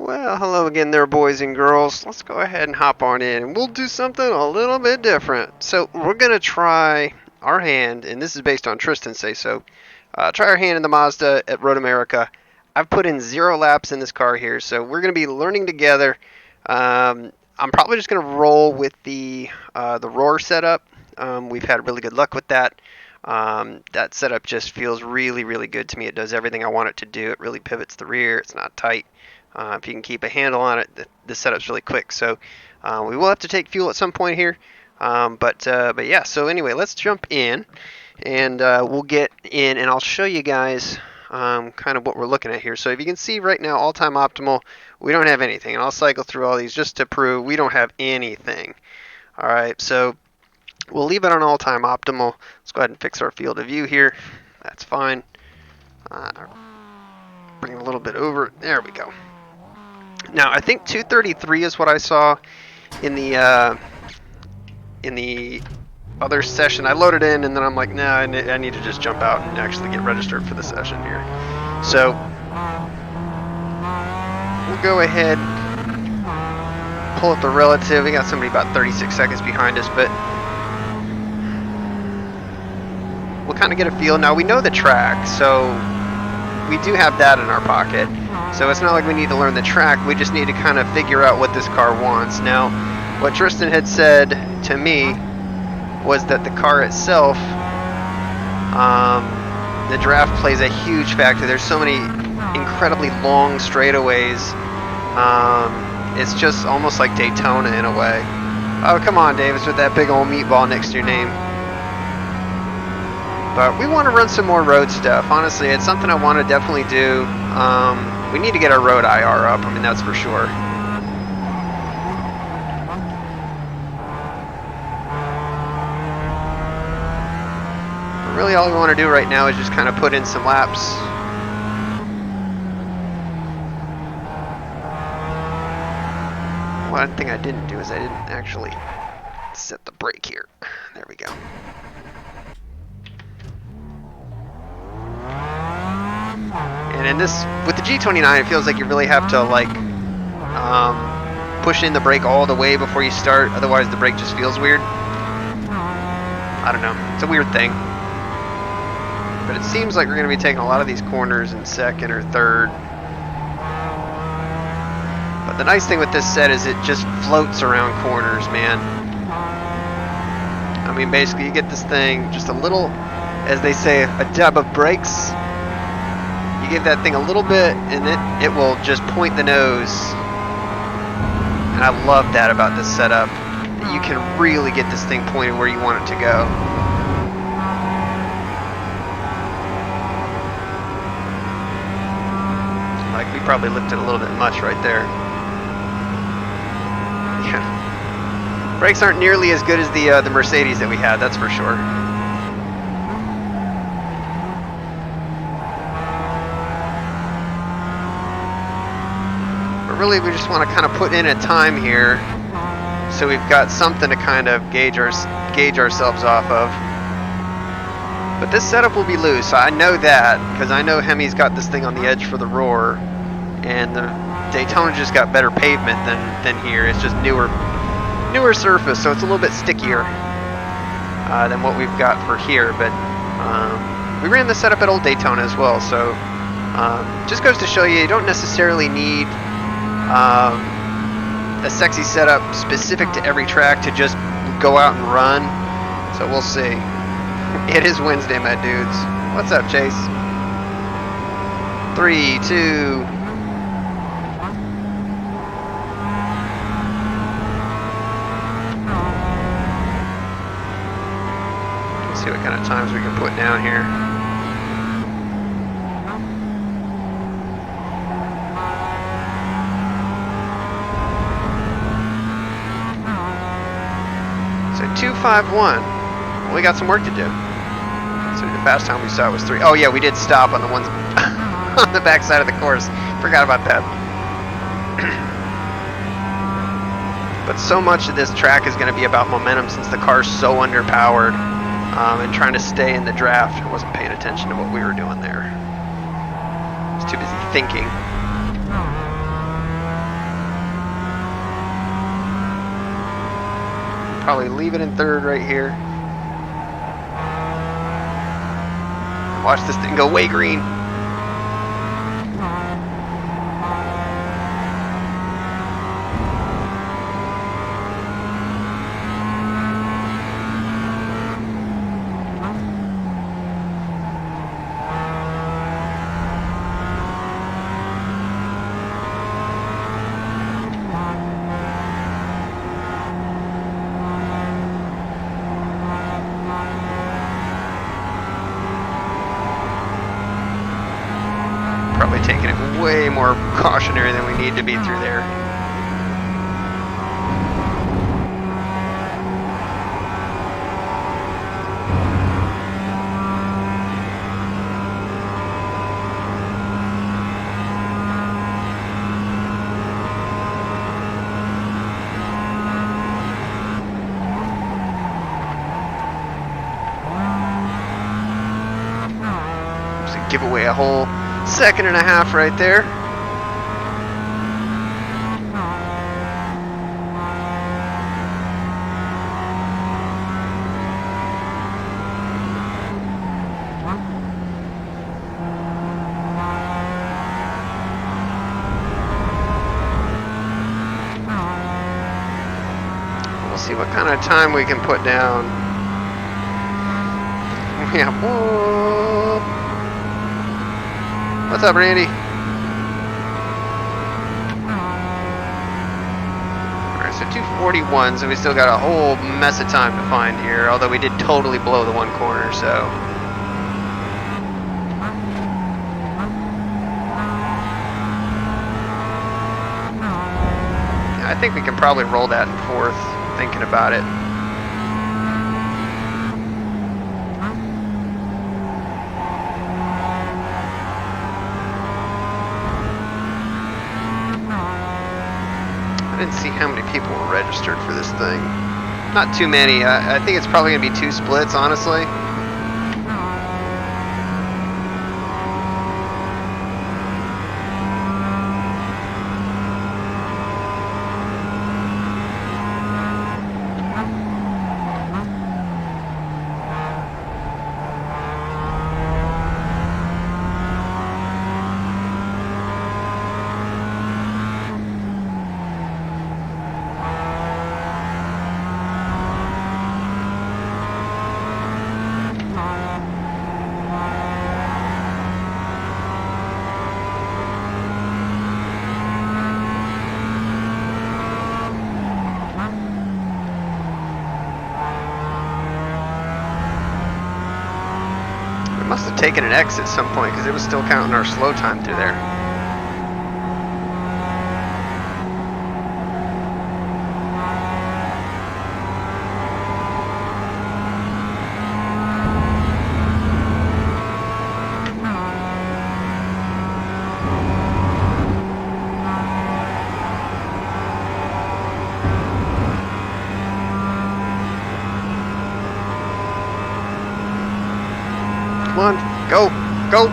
Well, hello again there, boys and girls. Let's go ahead and hop on in, and we'll do something a little bit different. So we're going to try our hand, and this is based on Tristan's say-so. Try our hand in the Mazda at Road America. I've put in 0 laps in this car here, so we're going to be learning together. I'm probably just going to roll with the Roar setup. We've had really good luck with that. That setup just feels really, really good to me. It does everything I want it to do. It really pivots the rear. It's not tight. If you can keep a handle on it, the setup's really quick. So we will have to take fuel at some point here. But yeah, so anyway, let's jump in, and we'll get in, and I'll show you guys kind of what we're looking at here. So if you can see right now, all-time optimal, we don't have anything. And I'll cycle through all these just to prove we don't have anything. All right, so we'll leave it on all-time optimal. Let's go ahead and fix our field of view here. That's fine. Bring it a little bit over. There we go. Now, I think 233 is what I saw in the other session. I loaded in, and then I'm like, nah, I need to just jump out and actually get registered for the session here. So we'll go ahead, pull up the relative. We got somebody about 36 seconds behind us, but we'll kind of get a feel. Now, we know the track, so we do have that in our pocket. So it's not like we need to learn the track, we just need to kind of figure out what this car wants. Now, what Tristan had said to me was that the car itself, the draft plays a huge factor. There's so many incredibly long straightaways. It's just almost like Daytona in a way. Oh, come on, Davis, with that big old meatball next to your name. But we want to run some more road stuff. Honestly, it's something I want to definitely do. We need to get our road IR up. I mean, that's for sure. But really, all we want to do right now is just kind of put in some laps. One thing I didn't do is I didn't actually set the brake here. There we go. And in this, with the G29, it feels like you really have to like push in the brake all the way before you start. Otherwise, the brake just feels weird. I don't know. It's a weird thing. But it seems like we're going to be taking a lot of these corners in second or third. But the nice thing with this set is it just floats around corners, man. I mean, basically, you get this thing just a little, as they say, a dab of brakes. You give that thing a little bit, and it will just point the nose. And I love that about this setup. You can really get this thing pointed where you want it to go. Like, we probably lifted a little bit much right there. Yeah. Brakes aren't nearly as good as the Mercedes that we had, that's for sure. Really, we just want to kind of put in a time here, so we've got something to kind of gauge ourselves off of. But this setup will be loose. I know that because I know Hemi's got this thing on the edge for the Roar, and the Daytona just got better pavement than here. It's just newer surface, so it's a little bit stickier than what we've got for here. But we ran the setup at Old Daytona as well, so just goes to show you don't necessarily need a sexy setup specific to every track to just go out and run. So we'll see. It is Wednesday, my dudes. What's up, Chase? 3, 2. Let's see what kind of times we can put down here. So 2:51. Well, we got some work to do. So the fast time we saw was 3. Oh yeah, we did stop on the ones on the back side of the course. Forgot about that. But so much of this track is going to be about momentum since the car's so underpowered, and trying to stay in the draft. I wasn't paying attention to what we were doing there. I was too busy thinking. Probably leave it in third right here. Watch this thing go way green. Probably taking it way more cautionary than we need to be through there. Just give away a whole second and a half right there. We'll see what kind of time we can put down. Yeah, whoa. What's up, Randy? Alright, so 241, so we still got a whole mess of time to find here, although we did totally blow the one corner, so. Yeah, I think we can probably roll that in fourth, thinking about it. I didn't see how many people were registered for this thing. Not too many. I think it's probably going to be 2 splits, honestly. Must have taken an exit at some point because it was still counting our slow time through there. Come on, go, go.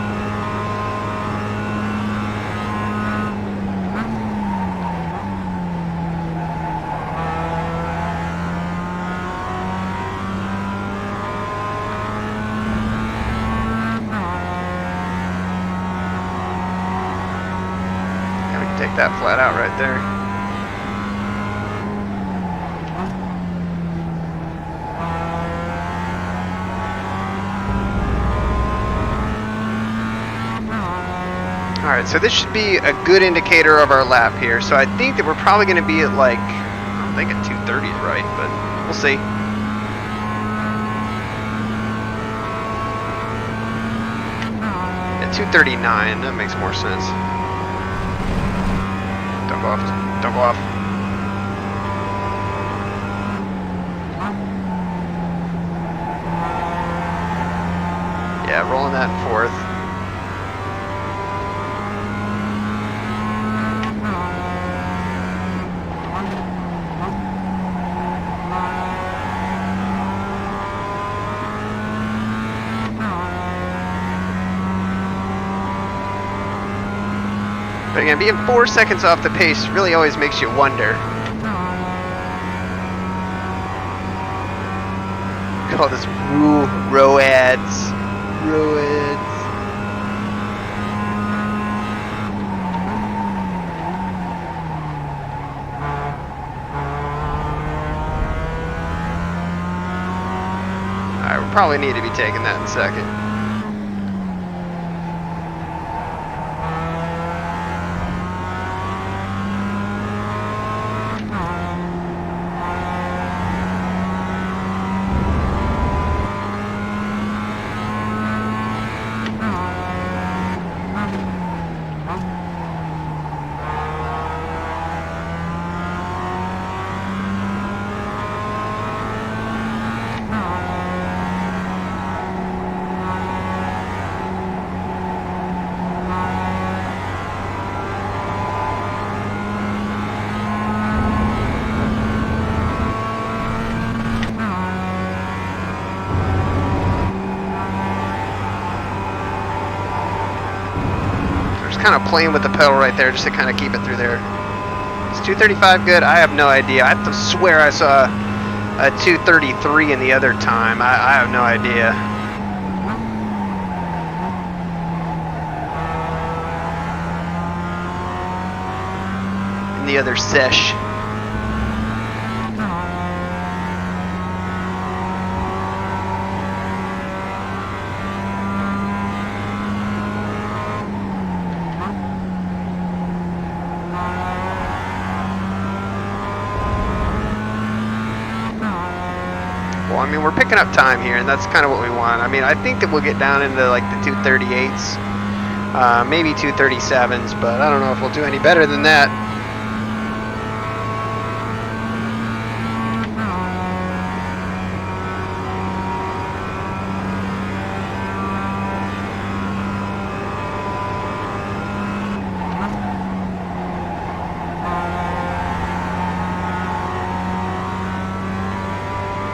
Yeah, we can take that flat out right there. Alright, so this should be a good indicator of our lap here. So I think that we're probably going to be at like, I don't think at 230 is right, but we'll see. At 239, that makes more sense. Don't go off, don't go off. Yeah, rolling that in fourth. But again, being 4 seconds off the pace really always makes you wonder. call this roads. Roads. Alright, we'll probably need to be taking that in a second. Kind of playing with the pedal right there just to kind of keep it through there. Is 235 good? I have no idea. I swear I saw a 233 in the other time. I have no idea. In the other sesh. I mean, we're picking up time here, and that's kind of what we want. I mean, I think that we'll get down into like the 238s, maybe 237s, but I don't know if we'll do any better than that.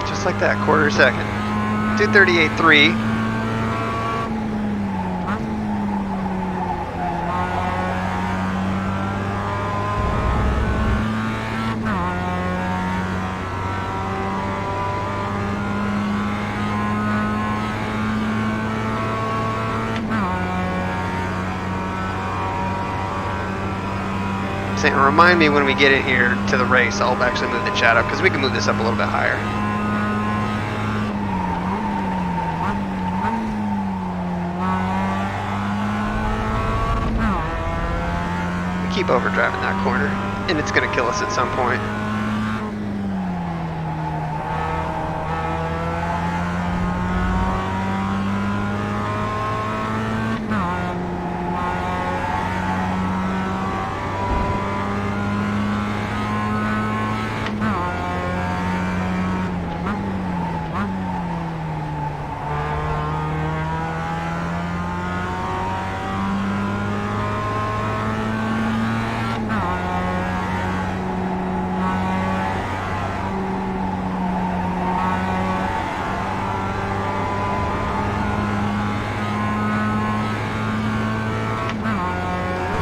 Just like that, quarter second. 238.3. Saying, remind me when we get in here to the race, I'll actually move the chat up because we can move this up a little bit higher. Keep overdriving that corner, and it's going to kill us at some point.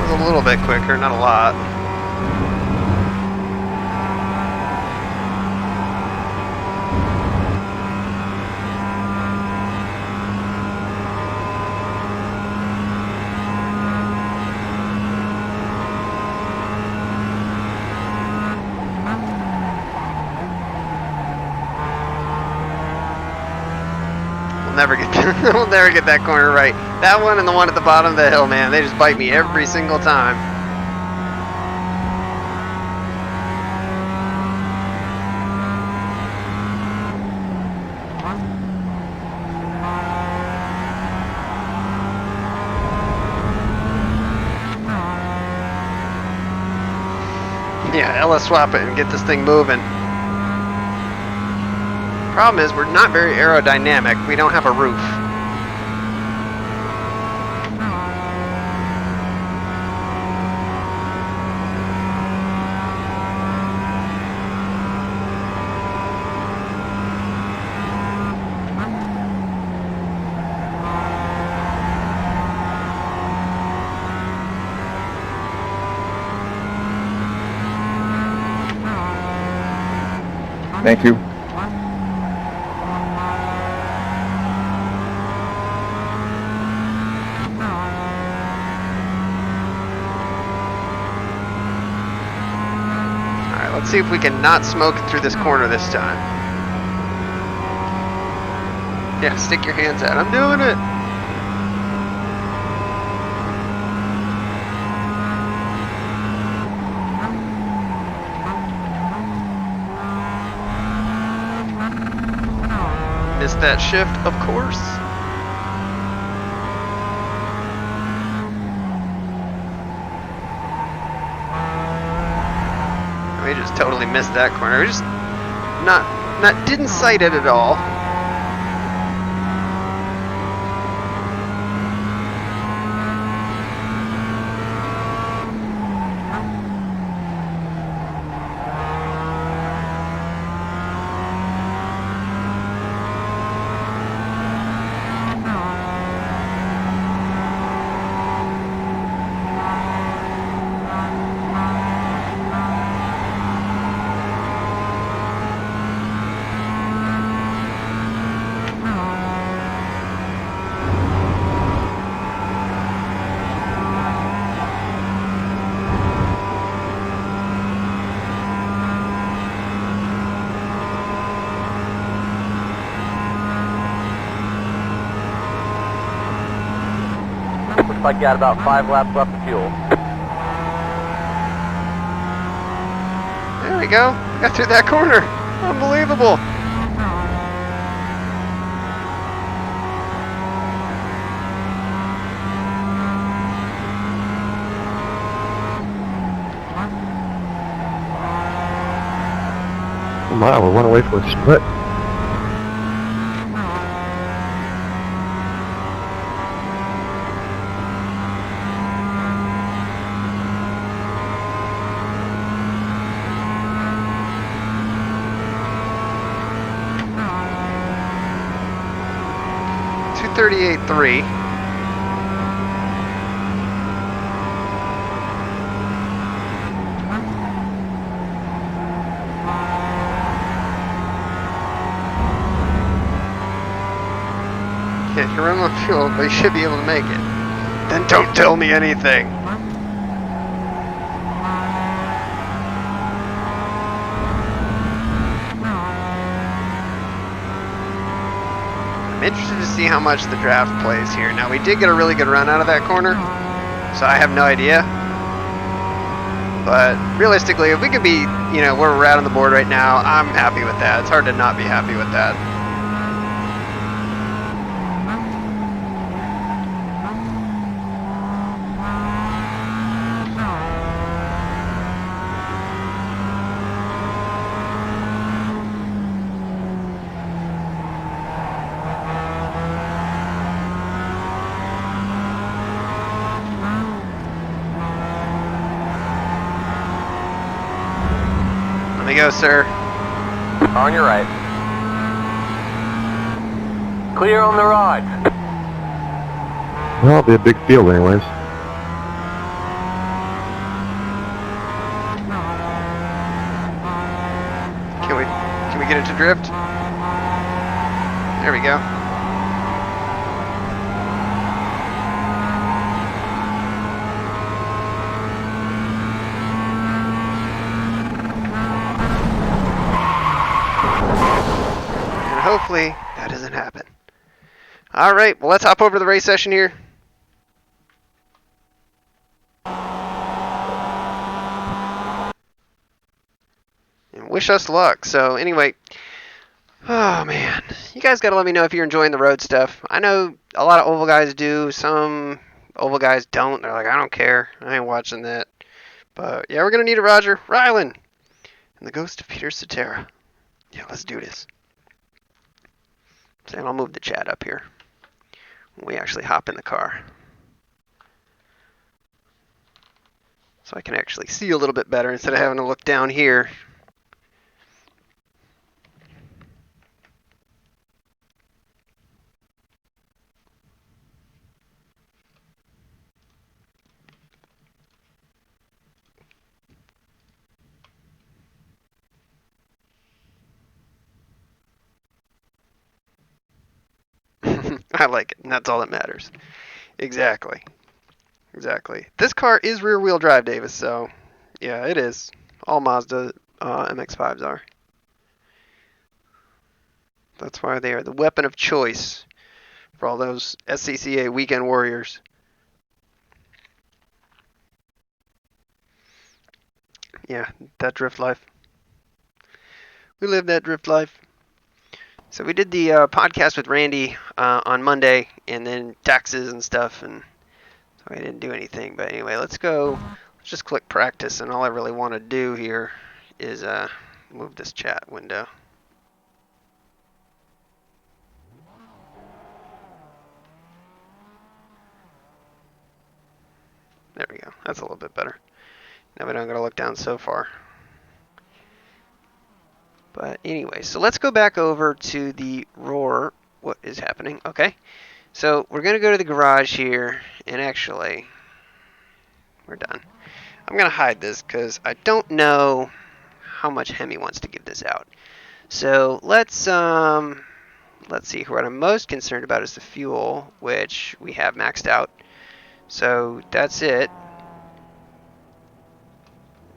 A little bit quicker, not a lot. We'll never get that corner right. That one and the one at the bottom of the hill, man, they just bite me every single time. Yeah, LS swap it and get this thing moving. Problem is, we're not very aerodynamic. We don't have a roof. Thank you. Let's see if we can not smoke it through this corner this time. Yeah, stick your hands out. I'm doing it. Missed that shift, of course. We just totally missed that corner. We just didn't sight it at all. Looks like you got about 5 laps left of fuel. There we go. Got through that corner. Unbelievable. Wow, we went away for a split. .38.3. Yeah, you're running on fuel, but you should be able to make it. Then don't tell me anything. I'm interested to see how much the draft plays here. Now, we did get a really good run out of that corner, so I have no idea. But realistically, if we could be, where we're at on the board right now, I'm happy with that. It's hard to not be happy with that. Let me go, sir. On your right. Clear on the right. Well, it'll be a big field anyways. Can we get it to drift? There we go. Hopefully that doesn't happen. All right, well, let's hop over to the race session here. And wish us luck. So anyway, oh man, you guys got to let me know if you're enjoying the road stuff. I know a lot of oval guys do. Some oval guys don't. They're like, I don't care. I ain't watching that. But yeah, we're going to need a Roger Rylan and the ghost of Peter Cetera. Yeah, let's do this. And I'll move the chat up here when we actually hop in the car, so I can actually see a little bit better instead of having to look down here. I like it, and that's all that matters. Exactly. Exactly. This car is rear-wheel drive, Davis, so yeah, it is. All Mazda MX-5s are. That's why they are the weapon of choice for all those SCCA weekend warriors. Yeah, that drift life. We live that drift life. So we did the podcast with Randy on Monday, and then taxes and stuff, and so I didn't do anything. But anyway, let's go. Let's just click practice, and all I really want to do here is move this chat window. There we go. That's a little bit better. Now we don't got to look down so far. But anyway, so let's go back over to the Roar. What is happening? Okay. So we're going to go to the garage here, and actually, we're done. I'm going to hide this because I don't know how much Hemi wants to give this out. So let's see. What I'm most concerned about is the fuel, which we have maxed out. So that's it.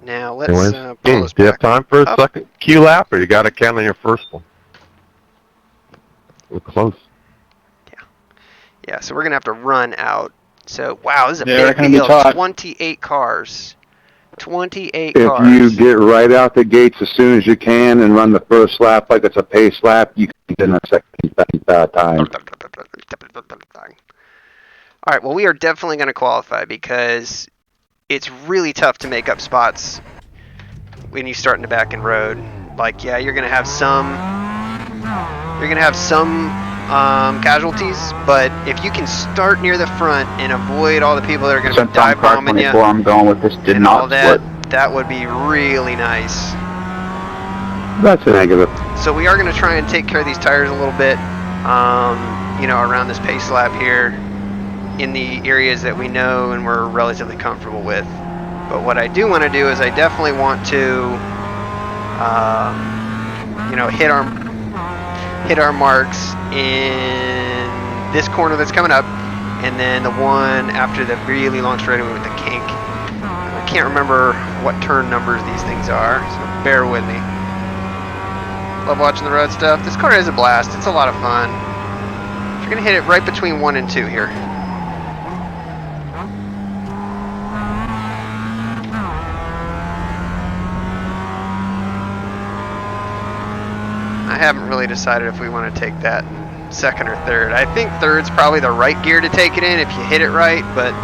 Now let's Anyways, pull this do you have back time for a up. second Q lap, or you got to count on your first one? We're close. Yeah, so we're going to have to run out. So, wow, this is a They're big gonna be deal. tough. 28 cars. 28 If cars. you get right out the gates as soon as you can and run the first lap like it's a pace lap, you can get in a second time. All right, well, we are definitely going to qualify because it's really tough to make up spots when you start in the back end road. Like, yeah, you're going to have some casualties, but if you can start near the front and avoid all the people that are going to be Since I'm dive car bombing you 24, I'm going with this did and all not that, split. that would be really nice. That's a negative. So we are going to try and take care of these tires a little bit, around this pace lap here in the areas that we know and we're relatively comfortable with. But what I do want to do is I definitely want to, hit our marks in this corner that's coming up, and then the one after the really long straightaway with the kink. I can't remember what turn numbers these things are, so bear with me. Love watching the road stuff. This car is a blast. It's a lot of fun. You're going to hit it right between 1 and 2 here. I haven't really decided if we want to take that in second or third. I think third's probably the right gear to take it in if you hit it right, but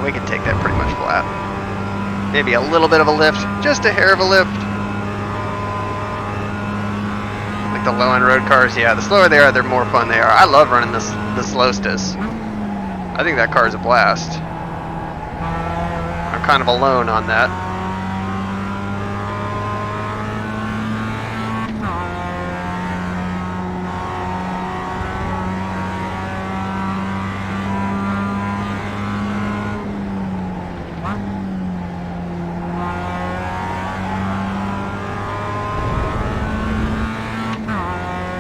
we can take that pretty much flat. Maybe a little bit of a lift, just a hair of a lift. Like the low-end road cars, yeah, the slower they are, the more fun they are. I love running the Slowstas. I think that car is a blast. I'm kind of alone on that.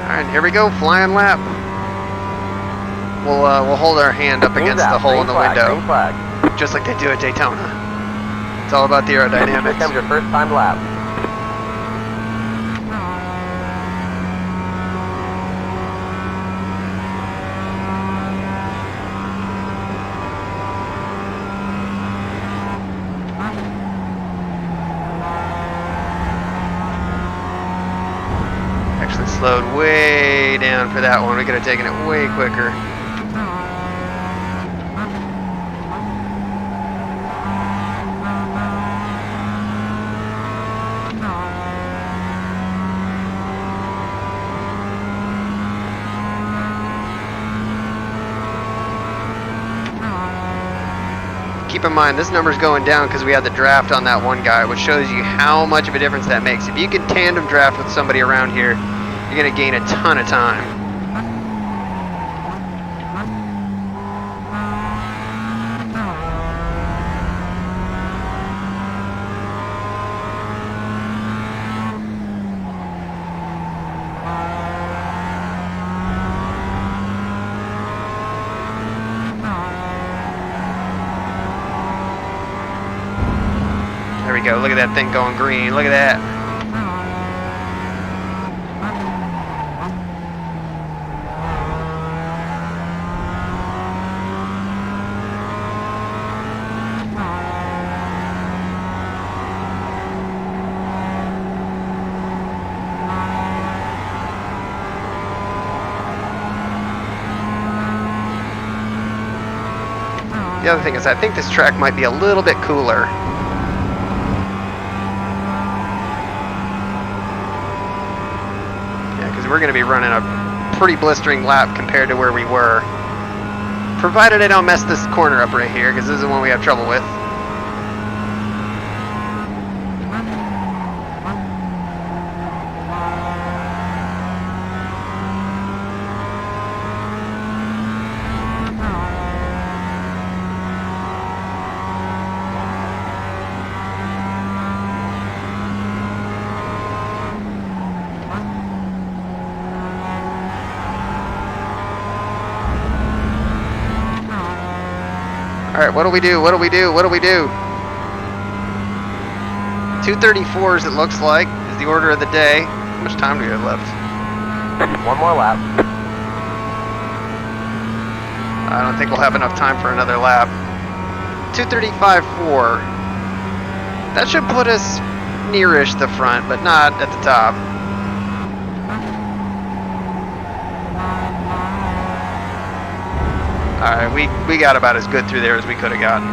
Alright, here we go, flying lap. We'll hold our hand up against the hole in the window, Green flag. just like they do at Daytona. It's all about the aerodynamics. Here comes your first time lap. Actually slowed way down for that one. We could have taken it way quicker. keep in mind this number's going down because we had the draft on that one guy, which shows you how much of a difference that makes. If you can tandem draft with somebody around here, you're going to gain a ton of time. There we go. Look at that thing going green. Look at that. The other thing is I think this track might be a little bit cooler. We're going to be running a pretty blistering lap compared to where we were. Provided I don't mess this corner up right here, because this is the one we have trouble with. Alright, what do we do? What do we do? What do we do? 2:34s, it looks like, is the order of the day. How much time do we have left? One more lap. I don't think we'll have enough time for another lap. 2:35.4. That should put us nearish the front, but not at the top. Alright, we got about as good through there as we could have gotten.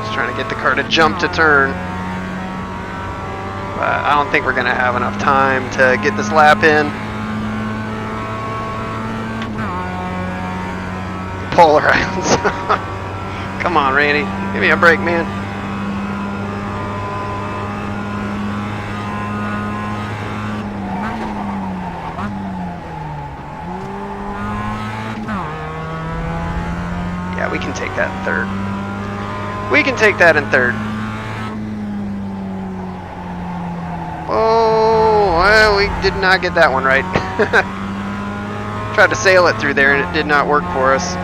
Just trying to get the car to jump to turn. But I don't think we're going to have enough time to get this lap in. Polar Islands. Come on, Randy. Give me a break, man. Yeah, we can take that in third. We can take that in third. Oh, well, we did not get that one right. Tried to sail it through there and it did not work for us.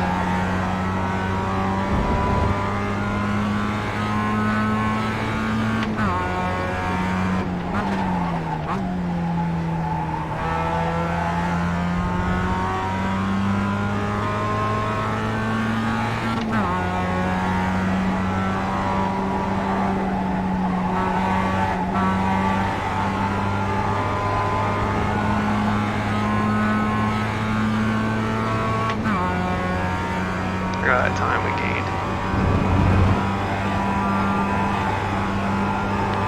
Look at that time we gained.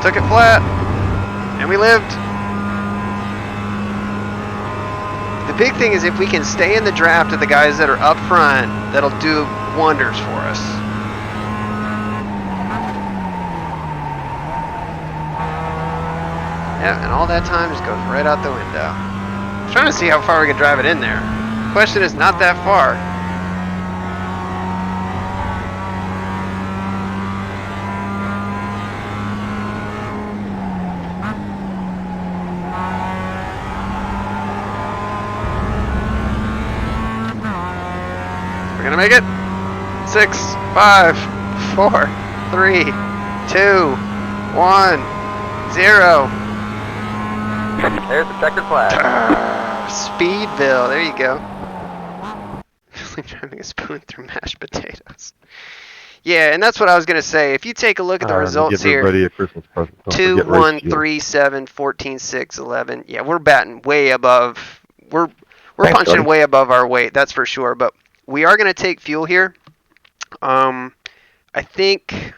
Took it flat, and we lived. The big thing is if we can stay in the draft of the guys that are up front, that'll do wonders for us. Yeah, and all that time just goes right out the window. I'm trying to see how far we can drive it in there. Question is not that far. We're gonna make it. 6, 5, 4, 3, 2, 1, 0. There's the checkered flag. Speedville, there you go. It's like driving a spoon through mashed potatoes. Yeah, and that's what I was gonna say. If you take a look at the results give everybody here, a Christmas present. Don't 2, forget 1, race fuel. 3, 7, 14, 6, 11. Yeah, we're batting way above. We're Thanks, punching buddy. way above our weight. That's for sure. But we are gonna take fuel here. I think.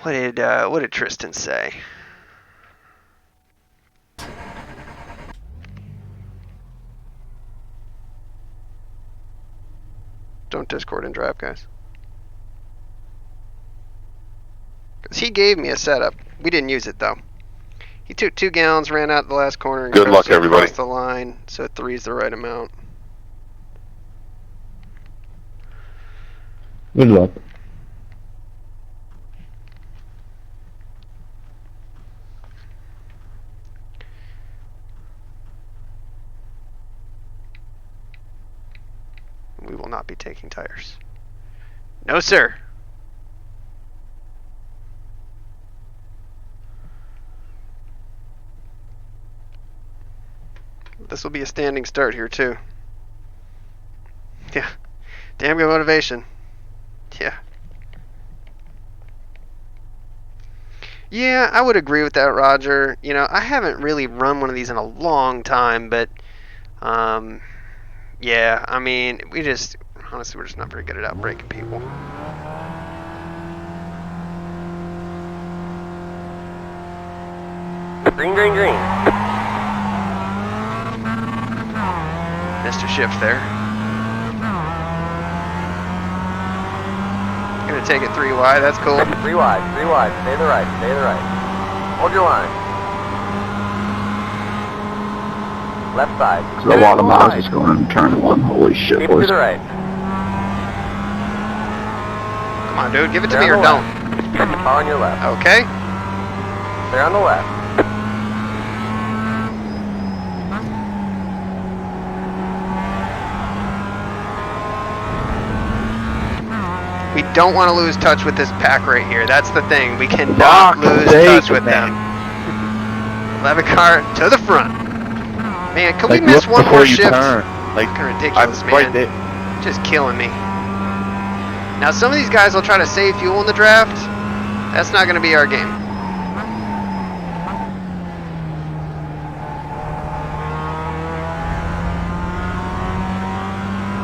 What did Tristan say? Discord and draft, guys. Because he gave me a setup. We didn't use it, though. He took 2 gallons, ran out the last corner, and Good luck, coasted everybody. across the line, so 3 is the right amount. Good luck. We will not be taking tires. No, sir. This will be a standing start here, too. Yeah. Damn good motivation. Yeah. Yeah, I would agree with that, Roger. You know, I haven't really run one of these in a long time, but, yeah, I mean, honestly, we're just not very good at outbreaking people. Green, green, green. Missed a shift there. Gonna take it 3 wide, that's cool. 3 wide, 3 wide. Stay to the right, stay to the right. Hold your line. Left side. There's a lot of Mazdas going in turn 1. Holy shit, Keep it to boys. the right. Come on, dude, give it to They're me or on the don't. left. Car on your left. Okay. They're on the left. We don't want to lose touch with this pack right here. That's the thing. We cannot Fuck lose sake, touch with man. them. 11 car to the front. Man, can Like, we miss look one before more you shift? turn. Like, Fucking ridiculous, I'm man. right there. Just killing me. Now, some of these guys will try to save fuel in the draft. That's not going to be our game.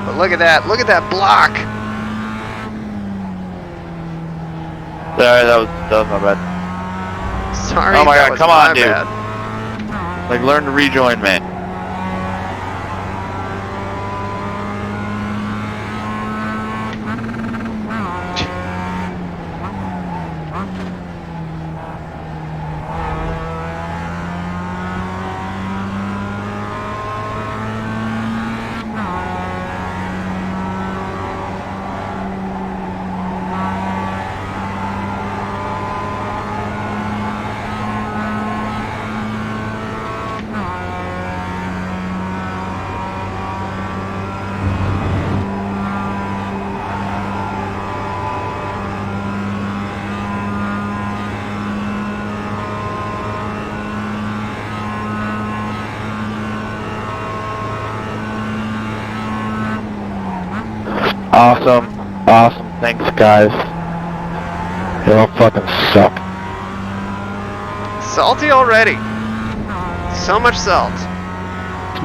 But look at that. Look at that block. Sorry, that was my bad. Sorry, Oh my that God, was come on, my dude. bad. Like, learn to rejoin, man. Awesome. Awesome. Thanks, guys. They all fucking suck. Salty already. So much salt.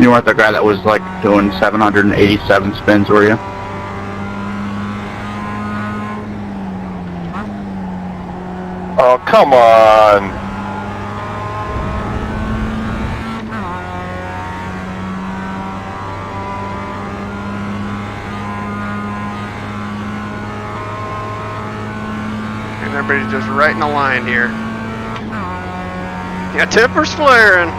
You weren't the guy that was like doing 787 spins, were you? Oh, come on. And everybody's just right in a line here. Yeah, temper's flaring.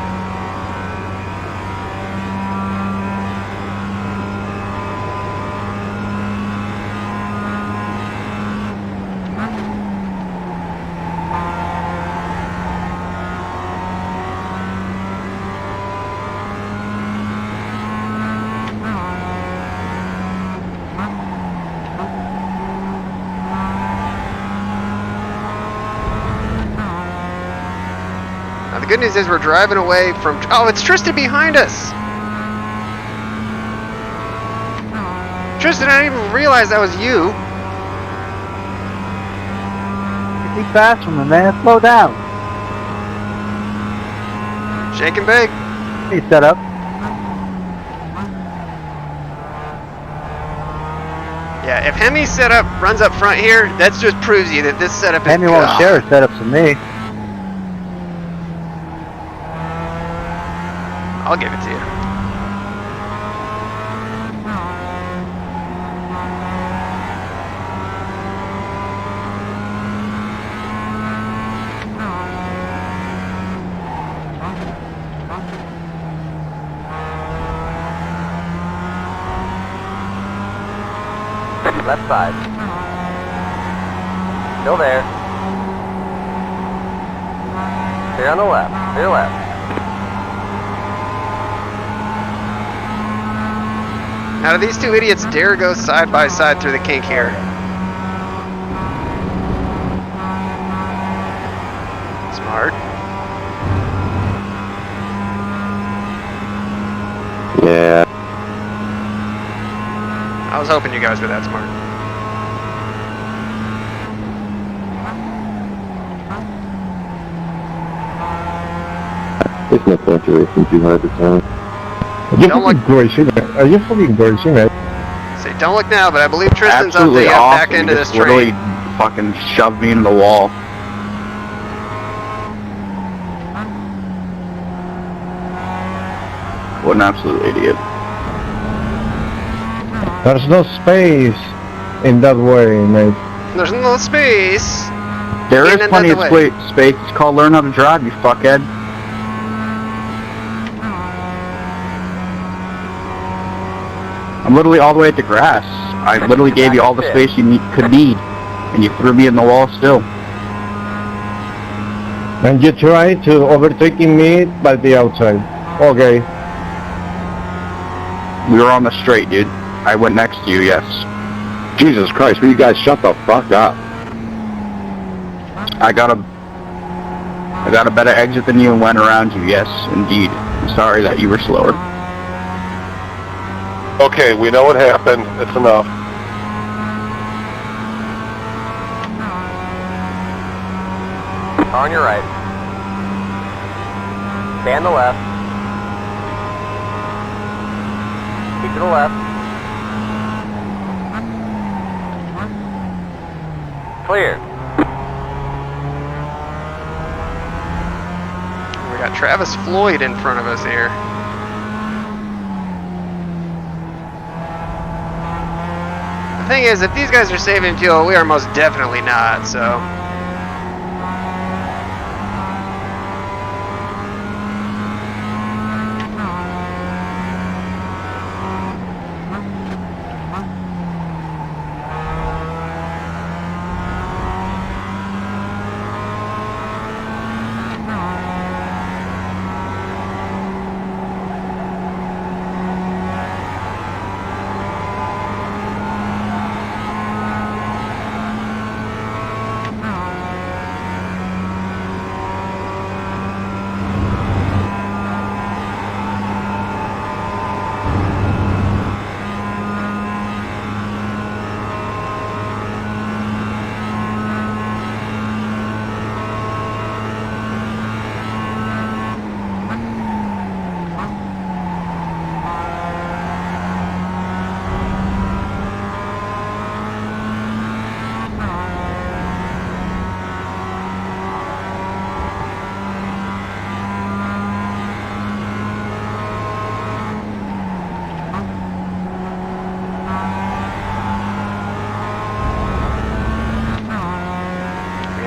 Now the good news is we're driving away from... Oh, it's Tristan behind us! Tristan, I didn't even realize that was you. Be fast from me, man. Slow down. Shake and bake. Hey, set up. Yeah, if Hemi's setup runs up front here, that just proves you that this setup is Hemi won't good. share his setups with me. I'll give it to you. Left side. Still there. Clear on the left. Clear left. Now, do these two idiots dare go side by side through the kink here? Smart. Yeah. I was hoping you guys were that smart. It's no point to racing too hard this time. You're Don't fucking gorgeous, man. Are you fucking gorgeous, man? Say, don't look now, but I believe Tristan's Absolutely on the awesome. back end of He this just literally train. fucking shoved me into the wall. What an absolute idiot. There's no space in that way, mate. There's no space. There is In plenty of another way. space. It's called learn how to drive, you fuckhead. I'm literally all the way at the grass. I literally gave you all the space you could need, and you threw me in the wall still. And you try to overtaking me by the outside. Okay. We were on the straight, dude. I went next to you, yes. Jesus Christ, will you guys shut the fuck up? I got a better exit than you and went around you, yes, indeed. I'm sorry that you were slower. Okay, we know what happened. It's enough. On your right. Stay on the left. Keep to the left. Clear. We got Travis Floyd in front of us here. The thing is, if these guys are saving fuel, we are most definitely not, so.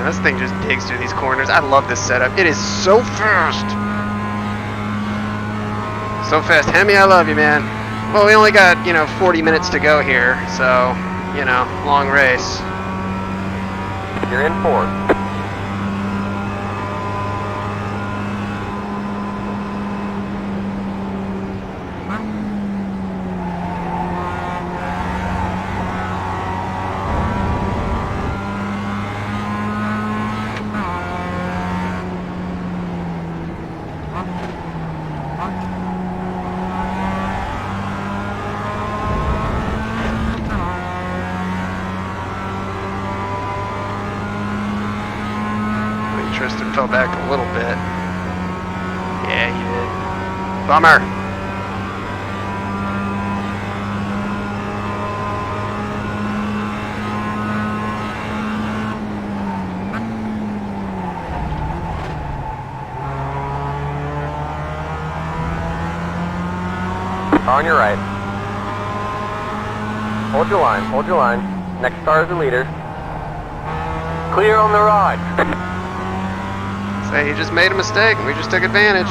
This thing just digs through these corners. I love this setup. It is so fast. So fast. Hemi, I love you, man. Well, we only got, 40 minutes to go here. So, long race. You're in fourth. Tristan fell back a little bit. Yeah, he did. Bummer. On your right. Hold your line, hold your line. Next car is the leader. Clear on the right. Say, he just made a mistake and we just took advantage.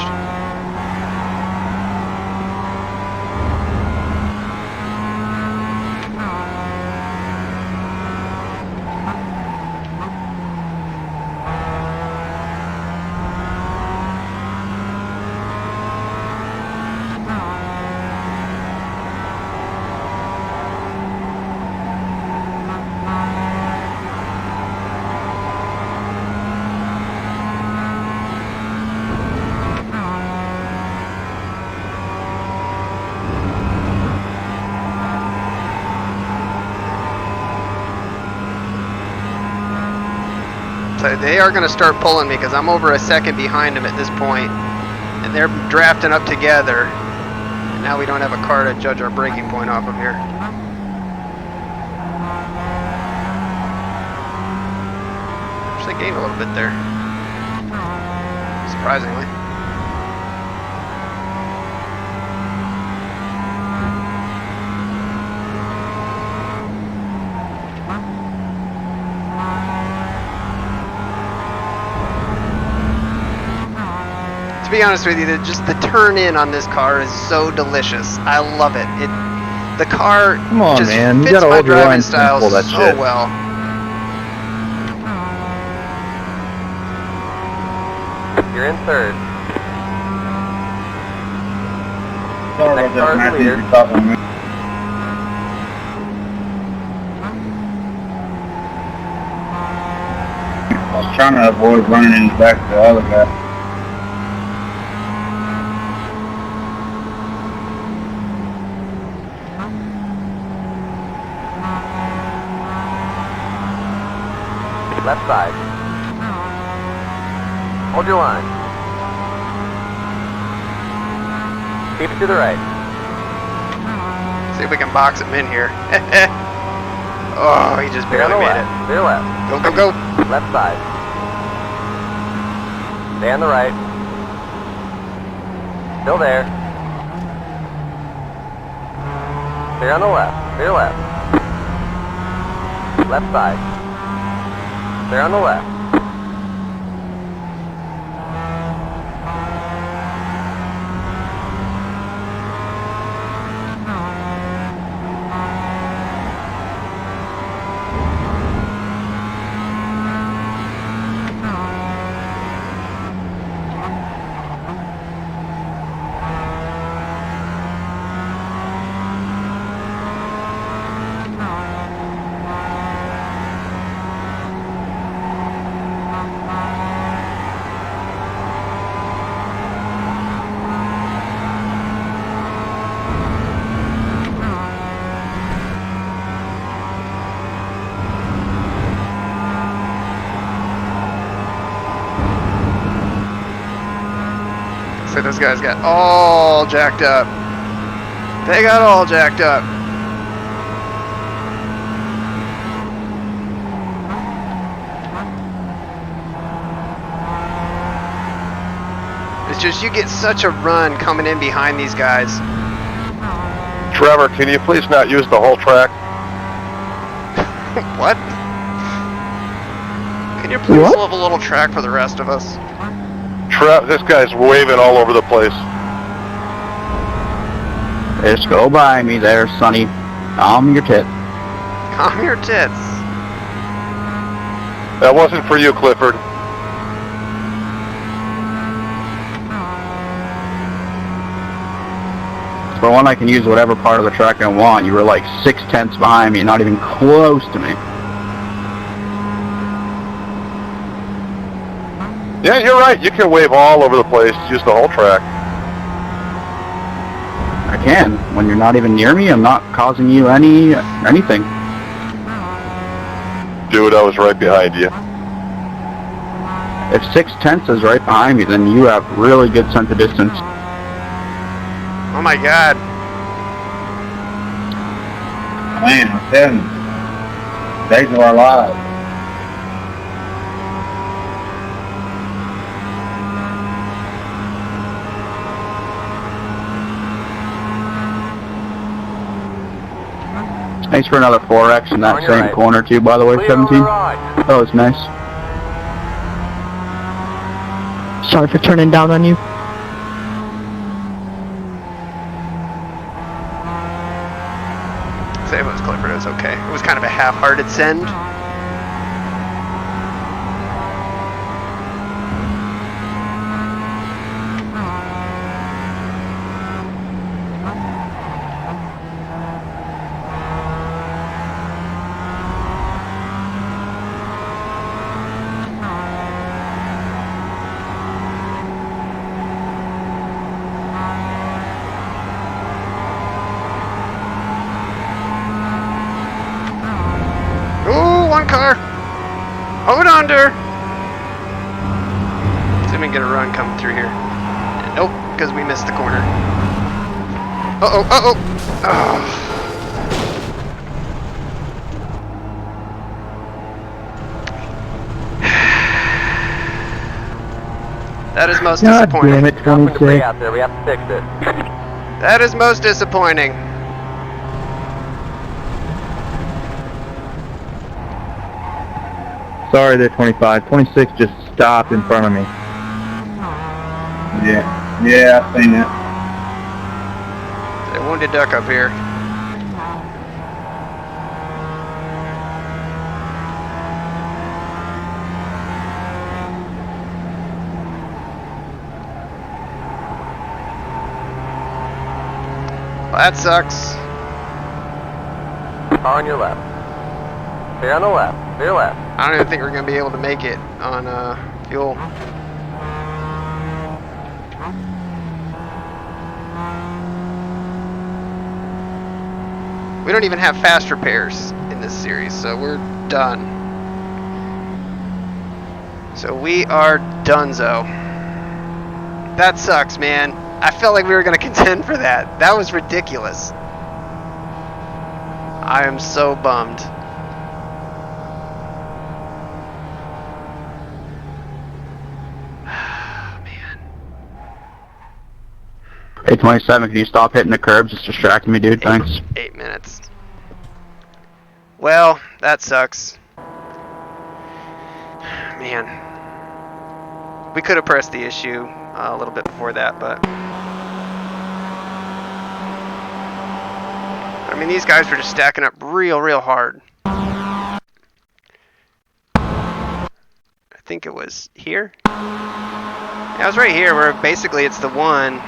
So they are going to start pulling me because I'm over a second behind them at this point, and they're drafting up together. And now we don't have a car to judge our braking point off of here. Actually gained a little bit there, surprisingly. To be honest with you, just the turn in on this car is so delicious. I love it. The car Come on, just man. You fits gotta my hold your driving line style simple, that so shit. well. You're in third. Sorry Next about car's that, the Matthew. leader. You're talking to me. I was trying to avoid running in the back of the other guy. Left side. Hold your line. Keep it to the right. See if we can box him in here. Oh, he just Stay on barely the made left. it. Clear left. Go, go, go. Left side. Stay on the right. Still there. Clear on the left. Clear left. Left side. Clear on the left. So those guys got all jacked up. They got all jacked up. It's just you get such a run coming in behind these guys. Trevor, can you please not use the whole track? What? Can you please leave a little track for the rest of us? This guy's waving all over the place. Just go by me there, Sonny. Calm your tits. Calm your tits. That wasn't for you, Clifford. For one, I can use whatever part of the track I want. You were like 6/10 behind me, not even close to me. Yeah, you're right. You can wave all over the place. Use the whole track. I can. When you're not even near me, I'm not causing you anything. Dude, I was right behind you. If 6/10 is right behind me, then you have really good sense of distance. Oh my god. Man, I'm telling you. Days of our lives. Thanks for another 4X in that On your same right. corner too, by the way, Clear on the 17. right. That was nice. Sorry for turning down on you. Same as Clifford, it was okay. It was kind of a half-hearted send. Ooh, one car. Hold on, der. me get a run coming through here. Nope, because we missed the corner. Uh-oh, uh-oh! Oh. That is most God disappointing. damn it, Dropping debris 26. out there. We have to fix it. That is most disappointing. Sorry there, 25. 26 just stopped in front of me. Yeah, I've seen that. They wounded duck up here. Well, that sucks. Car on your left. Clear on the left. Clear left. I don't even think we're going to be able to make it on fuel. We don't even have fast repairs in this series, so we're done. So we are donezo. That sucks, man. I felt like we were going to contend for that. That was ridiculous. I am so bummed. Man. Hey, 27, can you stop hitting the curbs? It's distracting me, dude. Thanks. 8 minutes. Well, that sucks. Man. We could have pressed the issue a little bit before that, but... I mean, these guys were just stacking up real hard. I think it was here? Yeah, it was right here where basically it's the one.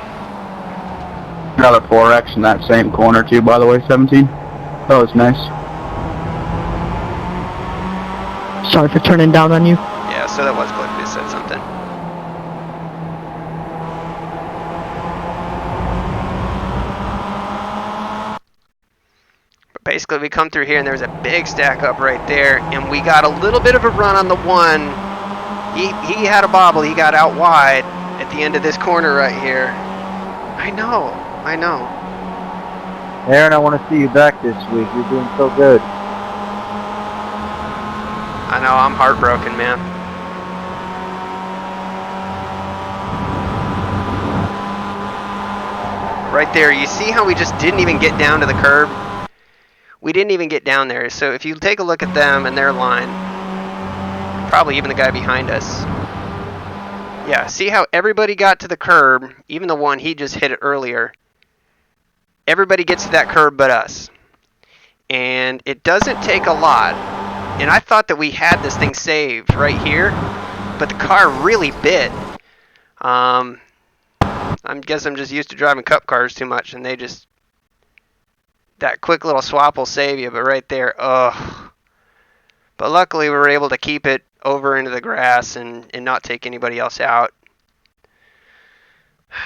Another 4X in that same corner, too, by the way, 17. That was nice. Sorry for turning down on you. Yeah, so that was Cliff who said something. But basically we come through here and there's a big stack up right there, and we got a little bit of a run on the one. He had a bobble, he got out wide at the end of this corner right here. I know. Aaron, I want to see you back this week. You're doing so good. I know, I'm heartbroken, man. Right there, you see how we just didn't even get down to the curb? We didn't even get down there. So if you take a look at them and their line, probably even the guy behind us. Yeah, see how everybody got to the curb, even the one he just hit it earlier. Everybody gets to that curb but us. And it doesn't take a lot. And I thought that we had this thing saved right here, but the car really bit. I guess I'm just used to driving cup cars too much, and they just... That quick little swap will save you, but right there, ugh. But luckily we were able to keep it over into the grass and not take anybody else out. Man.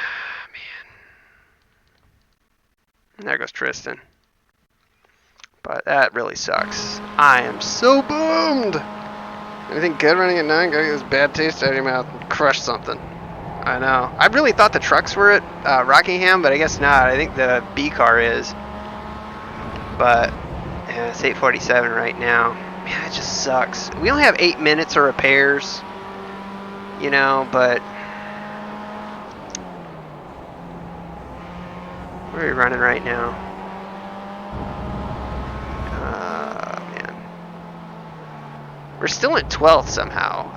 And there goes Tristan. But that really sucks. I am so bummed. Anything good running at 9? Gotta get this bad taste out of your mouth and crush something. I know. I really thought the trucks were at Rockingham, but I guess not. I think the B car is. But yeah, it's 8:47 right now. Man, it just sucks. We only have 8 minutes of repairs, you know, but where are we running right now? Man. We're still in 12th somehow.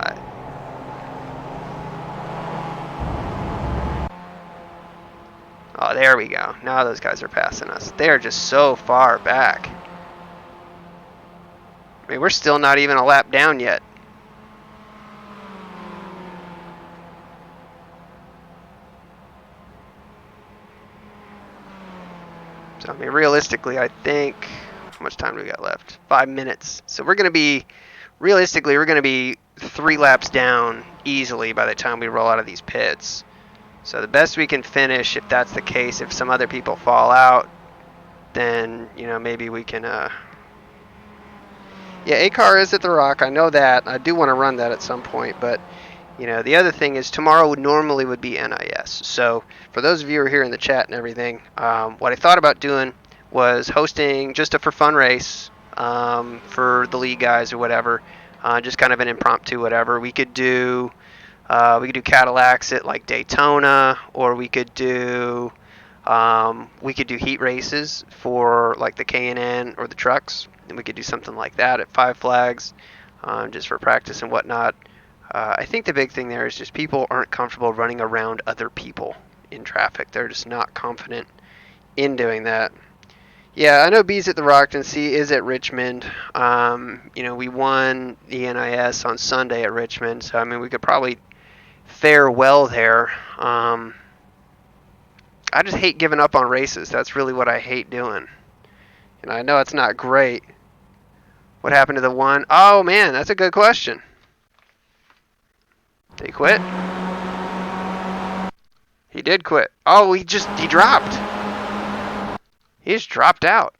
Oh, there we go. Now those guys are passing us. They're just so far back. I mean, we're still not even a lap down yet. So, I mean, realistically, I think... How much time do we got left? 5 minutes. So we're going to be... Realistically, we're going to be 3 laps down easily by the time we roll out of these pits. So the best we can finish, if that's the case, if some other people fall out, then, you know, maybe we can... Yeah, A-Car is at the Rock. I know that. I do want to run that at some point, but, You know, the other thing is tomorrow normally would be NIS. So for those of you who are here in the chat and everything, what I thought about doing was hosting just a for fun race for the league guys or whatever, just kind of an impromptu whatever. We could do Cadillacs at like Daytona, or we could do heat races for like the K&N or the trucks, and we could do something like that at Five Flags, just for practice and whatnot. I think the big thing there is just people aren't comfortable running around other people in traffic. They're just not confident in doing that. Yeah, I know B's at the Rockton, C is at Richmond. You know, we won the NIS on Sunday at Richmond, so I mean we could probably fare well there. I just hate giving up on races. That's really what I hate doing. And I know it's not great. What happened to the one? Oh man, that's a good question. Did he quit? He did quit. Oh, he dropped. He just dropped out.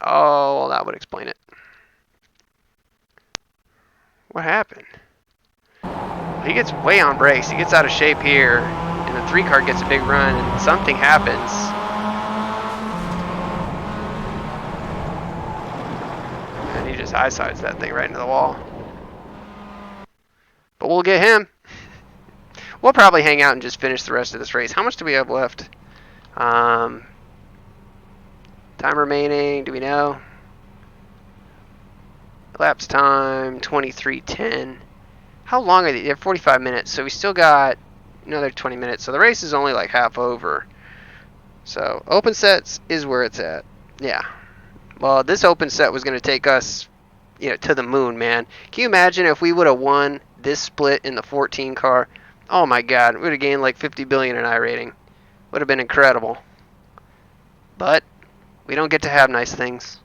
Oh, well, that would explain it. What happened? He gets way on brakes. He gets out of shape here, and the 3 car gets a big run, and something happens. And he just high-sides that thing right into the wall. But we'll get him. We'll probably hang out and just finish the rest of this race. How much do we have left? Time remaining, do we know? Elapsed time, 23:10. How long are they? They're 45 minutes, so we still got another 20 minutes. So the race is only like half over. So open sets is where it's at. Yeah. Well, this open set was going to take us, you know, to the moon, man. Can you imagine if we would have won this split in the 14 car? Oh my God, we would have gained like 50 billion in iRating. Would have been incredible. But we don't get to have nice things.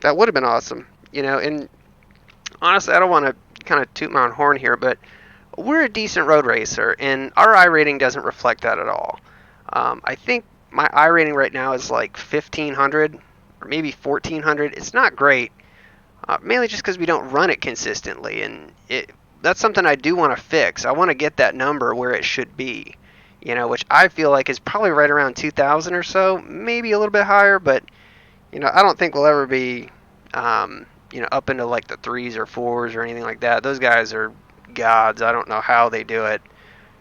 That would have been awesome, you know. And honestly, I don't want to kind of toot my own horn here, but we're a decent road racer, and our iRating doesn't reflect that at all. I think my iRating right now is like 1,500 or maybe 1,400. It's not great, mainly just because we don't run it consistently, and that's something I do want to fix. I want to get that number where it should be, you know, which I feel like is probably right around 2,000 or so, maybe a little bit higher, but you know, I don't think we'll ever be, you know, up into like the 3s or 4s or anything like that. Those guys are gods. I don't know how they do it.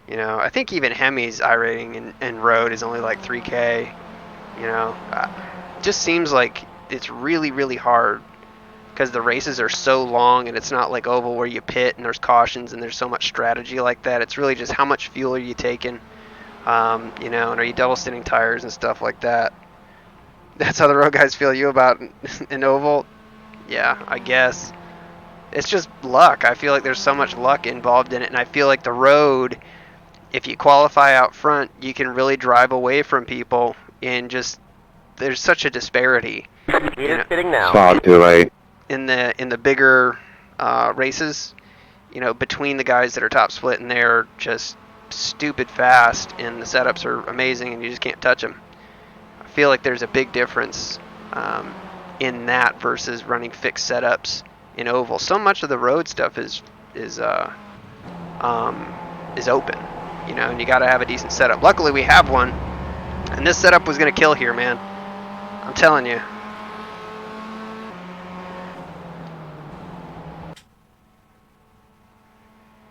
You know, I think even Hemi's iRating in road is only like 3K. You know, it just seems like it's really, really hard because the races are so long, and it's not like oval where you pit and there's cautions and there's so much strategy like that. It's really just how much fuel are you taking, you know, and are you double standing tires and stuff like that. That's how the road guys feel you about an oval? Yeah, I guess. It's just luck. I feel like there's so much luck involved in it, and I feel like the road, if you qualify out front, you can really drive away from people, and just there's such a disparity. Leader's pitting now. Fog too late. In the bigger races, you know, between the guys that are top split, and they're just stupid fast, and the setups are amazing, and you just can't touch them. I feel like there's a big difference in that versus running fixed setups in oval. So much of the road stuff is open, you know, and you got to have a decent setup. Luckily, we have one, and this setup was going to kill here, man. I'm telling you.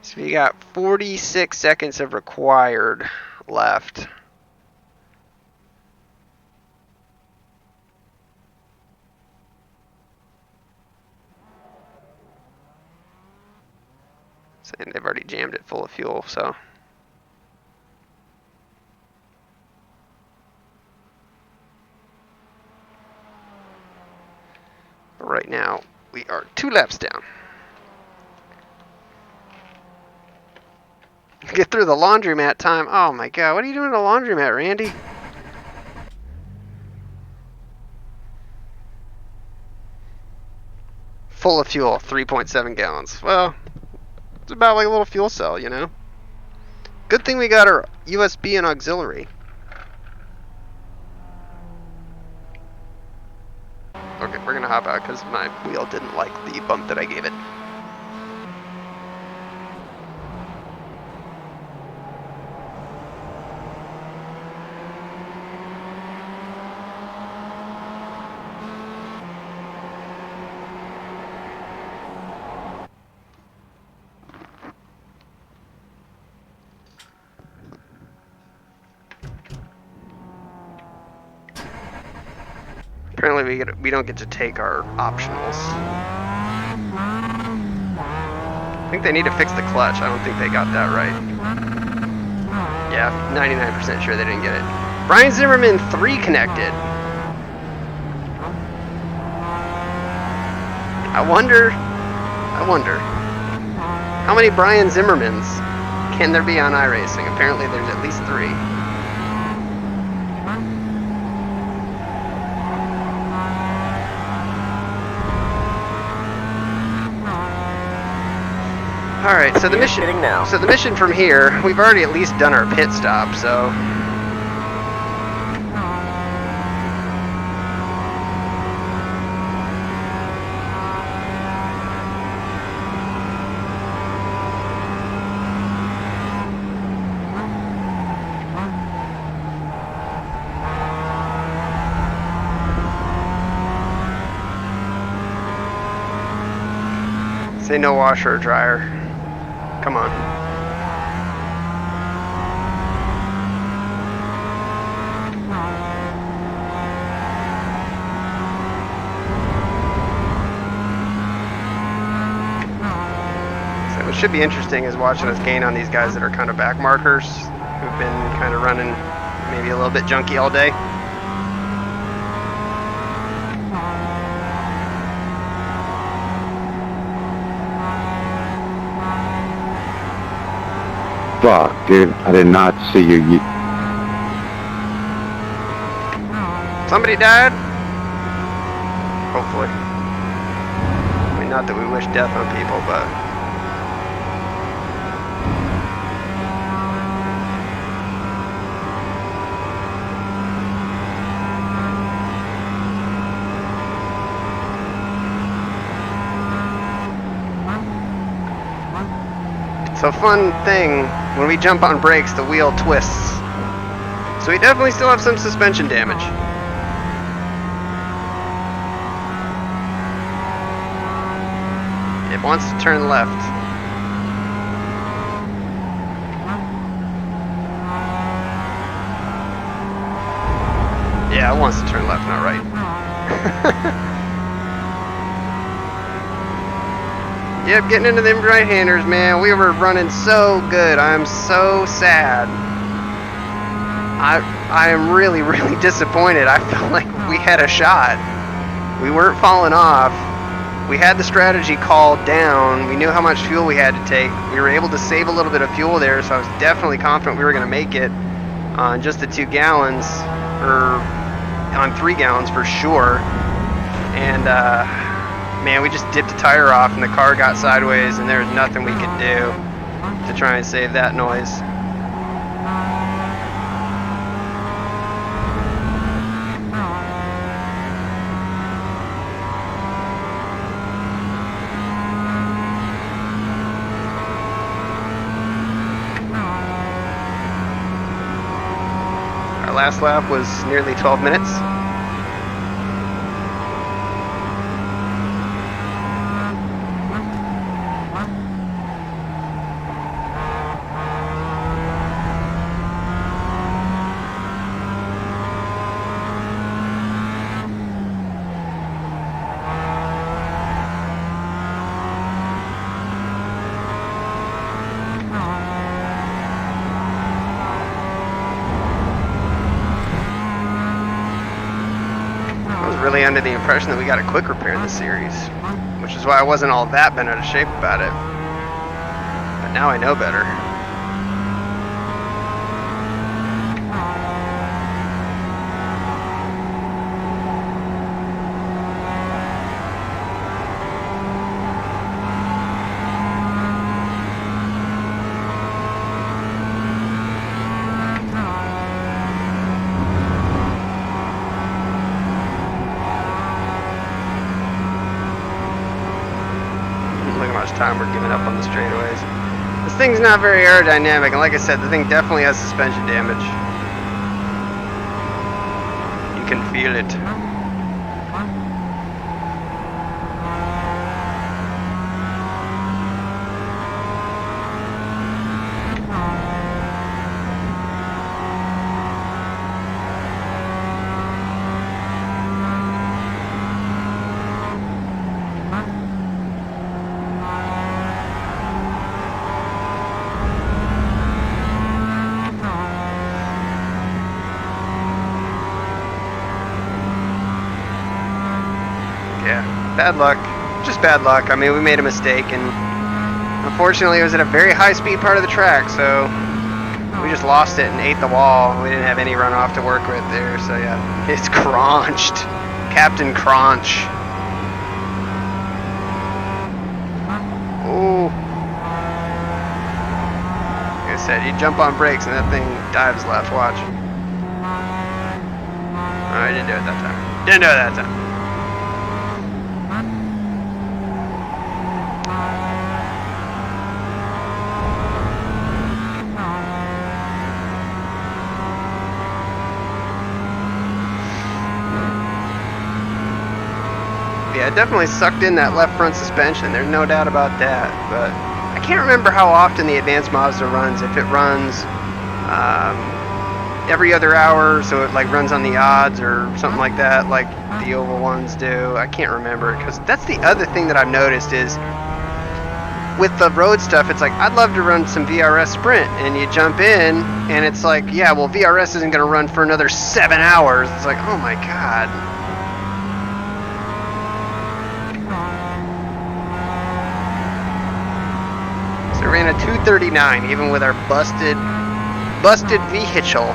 So we got 46 seconds of required left. And they've already jammed it full of fuel, so. But right now, we are 2 laps down. Get through the laundromat time. Oh my God, what are you doing at a laundromat, Randy? Full of fuel, 3.7 gallons. Well, it's about like a little fuel cell, you know? Good thing we got our USB and auxiliary. because my wheel didn't like the bump that I gave it. Apparently we don't get to take our optionals. I think they need to fix the clutch. I don't think they got that right. Yeah, 99% sure they didn't get it. Brian Zimmerman 3 connected. I wonder how many Brian Zimmermans can there be on iRacing? Apparently there's at least 3. All right, so the mission from here, we've already at least done our pit stop, so say no washer or dryer. Come on. So what should be interesting is watching us gain on these guys that are kind of back markers, who've been kind of running maybe a little bit junky all day. Fuck, dude. I did not see you. Somebody died? Hopefully. I mean, not that we wish death on people, but... It's a fun thing, when we jump on brakes, the wheel twists. So we definitely still have some suspension damage. It wants to turn left. Yeah, it wants to turn left, not right. Yep, getting into them right-handers, man. We were running so good. I'm so sad. I am really, really disappointed. I felt like we had a shot. We weren't falling off. We had the strategy called down. We knew how much fuel we had to take. We were able to save a little bit of fuel there, so I was definitely confident we were going to make it on just the 2 gallons, or on 3 gallons for sure. And, man, we just dipped a tire off and the car got sideways and there was nothing we could do to try and save that noise. Our last lap was nearly 12 minutes. Really under the impression that we got a quick repair in the series, which is why I wasn't all that bent out of shape about it. But now I know better. time we're giving up on the straightaways. This thing's not very aerodynamic, and like I said, the thing definitely has suspension damage. You can feel it. Yeah, bad luck. Just bad luck. I mean, we made a mistake, and unfortunately it was at a very high speed part of the track, so we just lost it and ate the wall. We didn't have any runoff to work with there, so yeah. It's crunched. Captain Crunch. Ooh. Like I said, you jump on brakes and that thing dives left. Watch. Oh, I didn't do it that time. Didn't do it that time. Yeah, it definitely sucked in that left front suspension. There's no doubt about that. But I can't remember how often the advanced Mazda runs. If it runs every other hour, so it like runs on the odds or something like that, like the oval ones do. I can't remember, because that's the other thing that I've noticed is with the road stuff, it's like, I'd love to run some VRS Sprint, and you jump in, and it's like, yeah, well, VRS isn't going to run for another 7 hours. It's like, oh my god. So we ran a 2:39, even with our busted vehicle.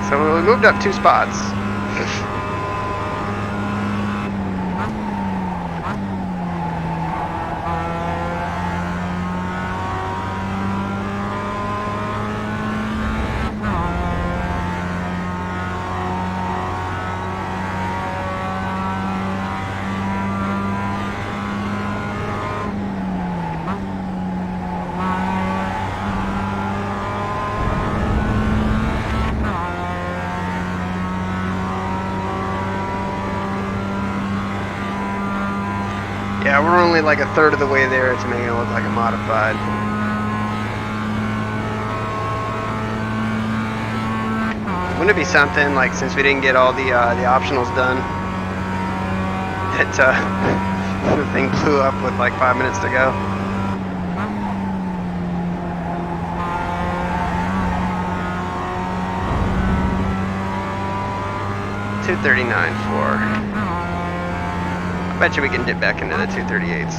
So we moved up 2 spots. Yeah, we're only like a third of the way there to make it look like a modified. Wouldn't it be something, like, since we didn't get all the optionals done, that the thing blew up with like 5 minutes to go? $239.4. I bet you we can dip back into the 238s.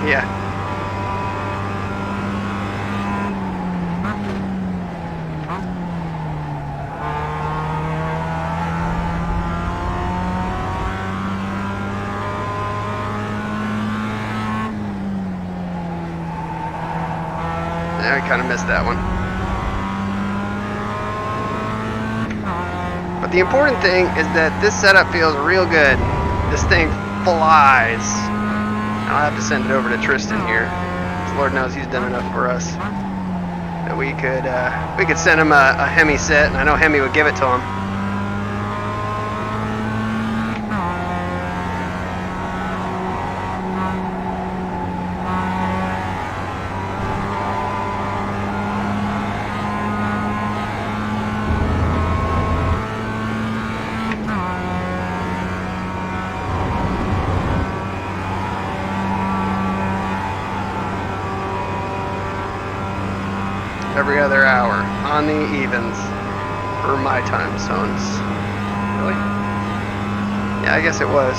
Yeah. I kind of missed that one. But the important thing is that this setup feels real good. This thing flies. I'll have to send it over to Tristan here. Lord knows he's done enough for us that we could send him a Hemi set, and I know Hemi would give it to him. every other hour on the evens for my time zones. Really? Yeah, I guess it was.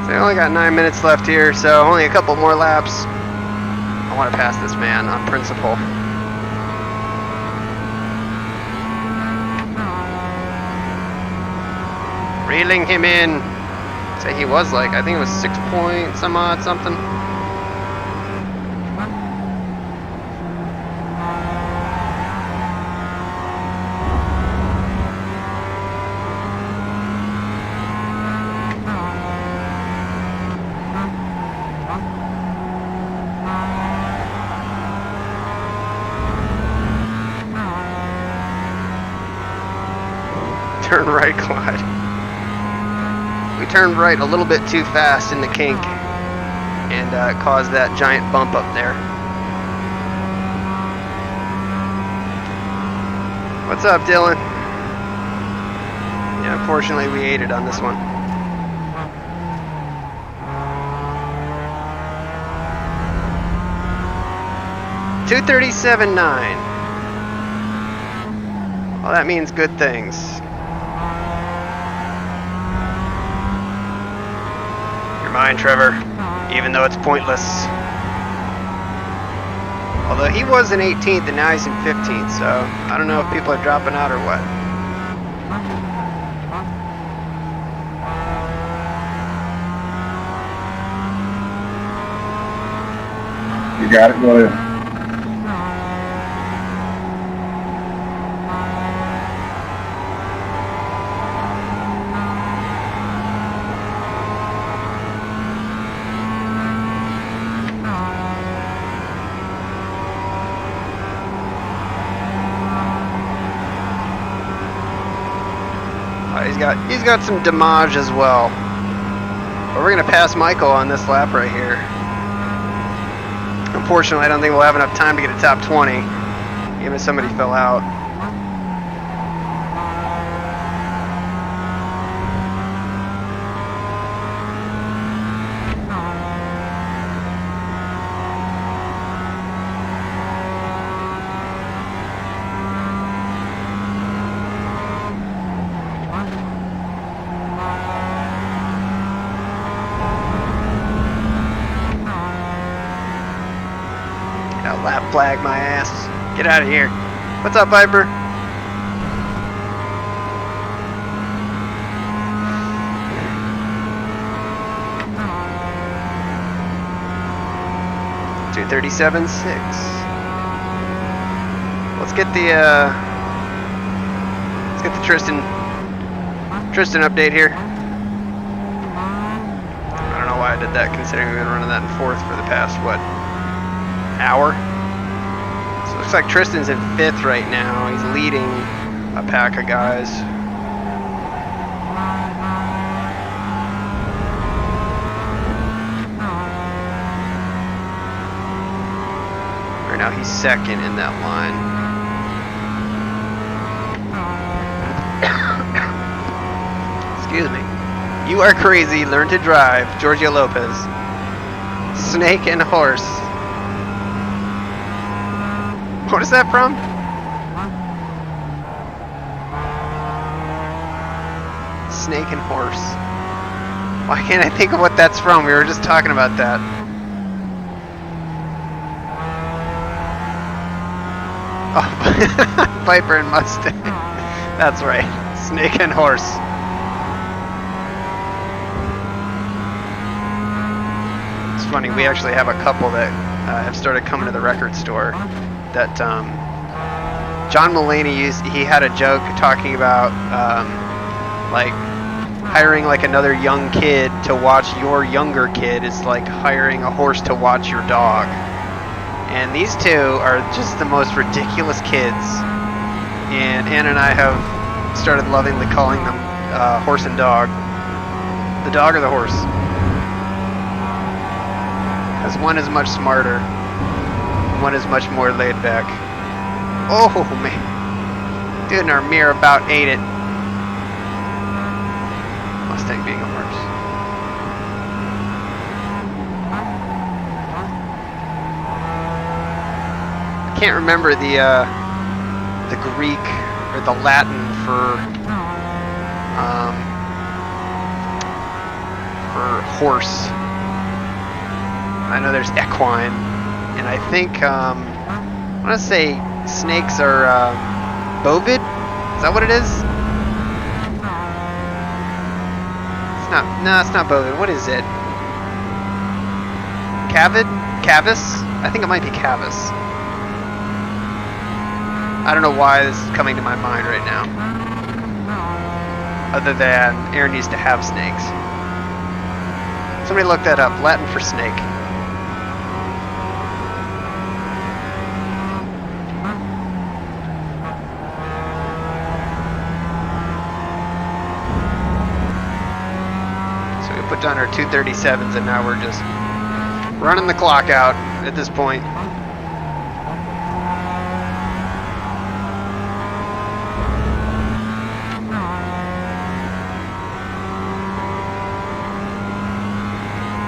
I only got 9 minutes left here, so only a couple more laps. I want to pass this man on principle. Reeling him in. Say he was like, I think it was 6 point some odd something. Turn right, Clyde. We turned right a little bit too fast in the kink and caused that giant bump up there. What's up, Dylan? Yeah, unfortunately we ate it on this one. $237.9. Well, that means good things. Mine, Trevor, even though it's pointless. Although he was in 18th and now he's in 15th, so I don't know if people are dropping out or what. You got it, go ahead. He's got some damage as well. But we're gonna pass Michael on this lap right here. Unfortunately, I don't think we'll have enough time to get a top 20, even if somebody fell out. Lap flag my ass. Get out of here. What's up, Viper? $237.6. Let's get the Tristan update here. I don't know why I did that, considering we've been running that in 4th for the past what, hour? So it looks like Tristan's in 5th right now. He's leading a pack of guys. Right now he's 2nd in that line. Excuse me. You are crazy. Learn to drive. Giorgio Lopez. Snake and horse. What is that from? Snake and horse. Why can't I think of what that's from? We were just talking about that. Oh, Viper and Mustang. That's right. Snake and horse. It's funny, we actually have a couple that have started coming to the record store. That John Mulaney he had a joke talking about like hiring like another young kid to watch your younger kid is like hiring a horse to watch your dog. And these two are just the most ridiculous kids. And Anna and I have started lovingly calling them horse and dog. The dog or the horse? Because one is much smarter. One is much more laid back. Oh, man. Dude in our mirror about ate it. Mustang being a horse. I can't remember the Greek or the Latin for horse. I know there's equine, and I think I want to say snakes are bovid. Is that what it is? It's not. No, it's not bovid. What is it? Cavid? Cavis? I think it might be cavis. I don't know why this is coming to my mind right now. Other than Aaron needs to have snakes. Somebody look that up. Latin for snake. So we put down our 237s and now we're just running the clock out at this point.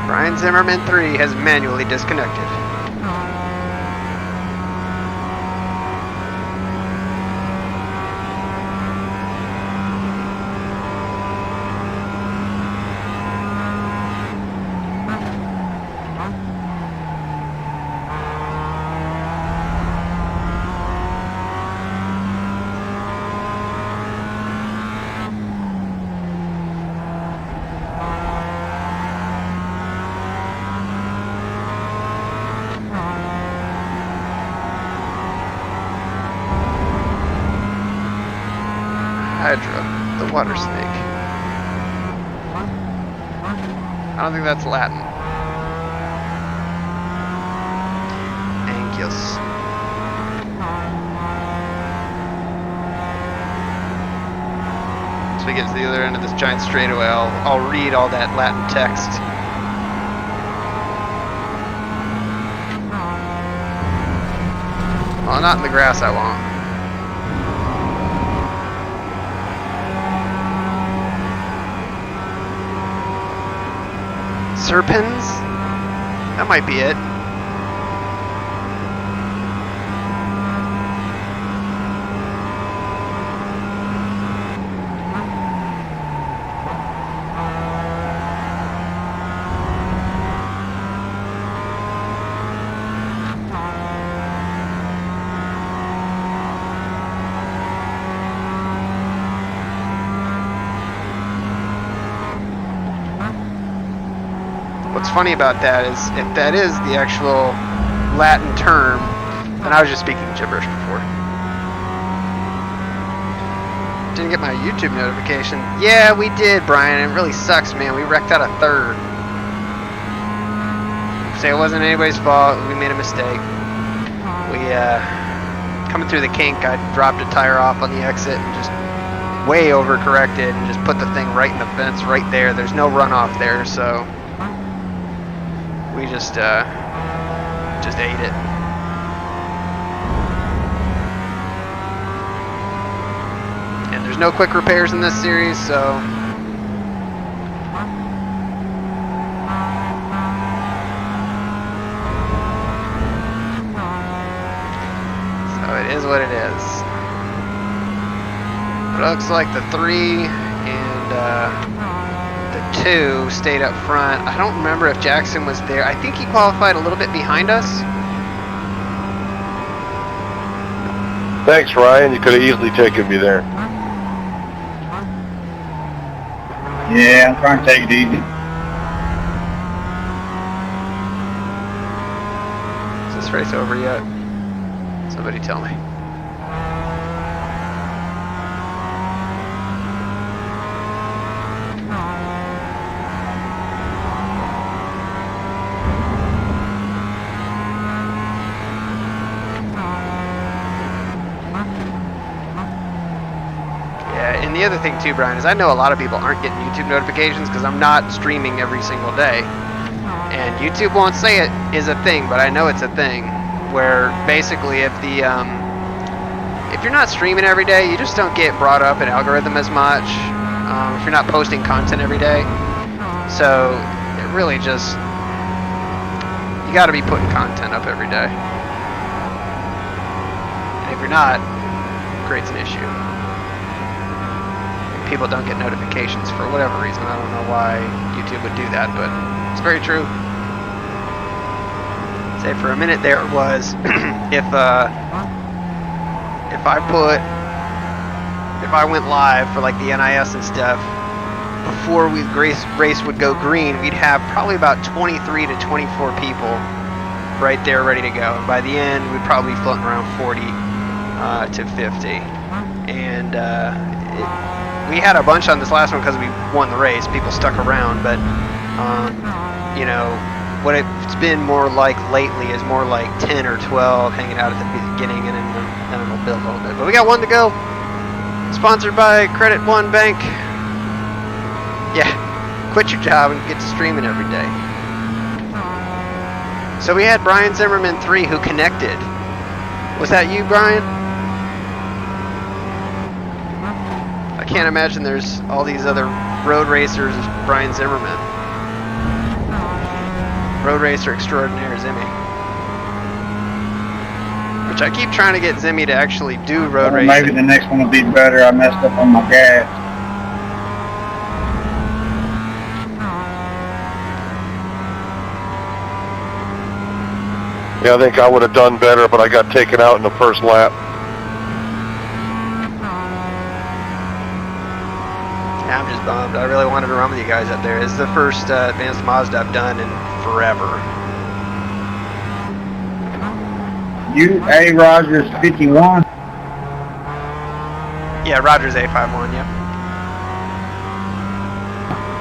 Brian Zimmerman 3 has manually disconnected. Hydra, the water snake. I don't think that's Latin. Angus. So we get to the other end of this giant straightaway, I'll read all that Latin text. Well, not in the grass I won't. Serpens? That might be it. What's funny about that is, if that is the actual Latin term, then I was just speaking gibberish before. Didn't get my YouTube notification. Yeah, we did, Brian. It really sucks, man. We wrecked out a third. Say it wasn't anybody's fault. We made a mistake. We, coming through the kink, I dropped a tire off on the exit and just way overcorrected and just put the thing right in the fence right there. There's no runoff there, so we just ate it. And there's no quick repairs in this series, so it is what it is. But it looks like the 3 and the 2 stayed up front. I don't remember if Jackson was there. I think he qualified a little bit behind us. Thanks, Ryan. You could have easily taken me there. Yeah, I'm trying to take it easy. Is this race over yet? Somebody tell me. and the other thing too, Brian, is I know a lot of people aren't getting YouTube notifications because I'm not streaming every single day. And YouTube won't say it is a thing, but I know it's a thing. Where basically if you're not streaming every day, you just don't get brought up in algorithm as much. If you're not posting content every day. So it really just, you got to be putting content up every day. And if you're not, it creates an issue. People don't get notifications for whatever reason. I don't know why YouTube would do that, but it's very true. Say for a minute there it was, if I went live for like the NIS and stuff, before race would go green, we'd have probably about 23 to 24 people right there ready to go. And by the end, we'd probably be floating around 40 to 50. And we had a bunch on this last one because we won the race. People stuck around, but you know, what it's been more like lately is more like 10 or 12 hanging out at the beginning, and then it'll build a little bit. But we got one to go. Sponsored by Credit One Bank. Yeah, quit your job and get to streaming every day. So we had Brian Zimmerman 3 who connected. Was that you, Brian? I can't imagine there's all these other road racers as Brian Zimmerman. Road racer extraordinaire Zimmy. Which I keep trying to get Zimmy to actually do road racing. Maybe the next one will be better. I messed up on my gas. Yeah, I think I would have done better, but I got taken out in the first lap. Yeah, I'm just bummed. I really wanted to run with you guys up there. It's the first advanced Mazda I've done in forever. You, A. Rogers 51. Yeah, Rogers A51, yep.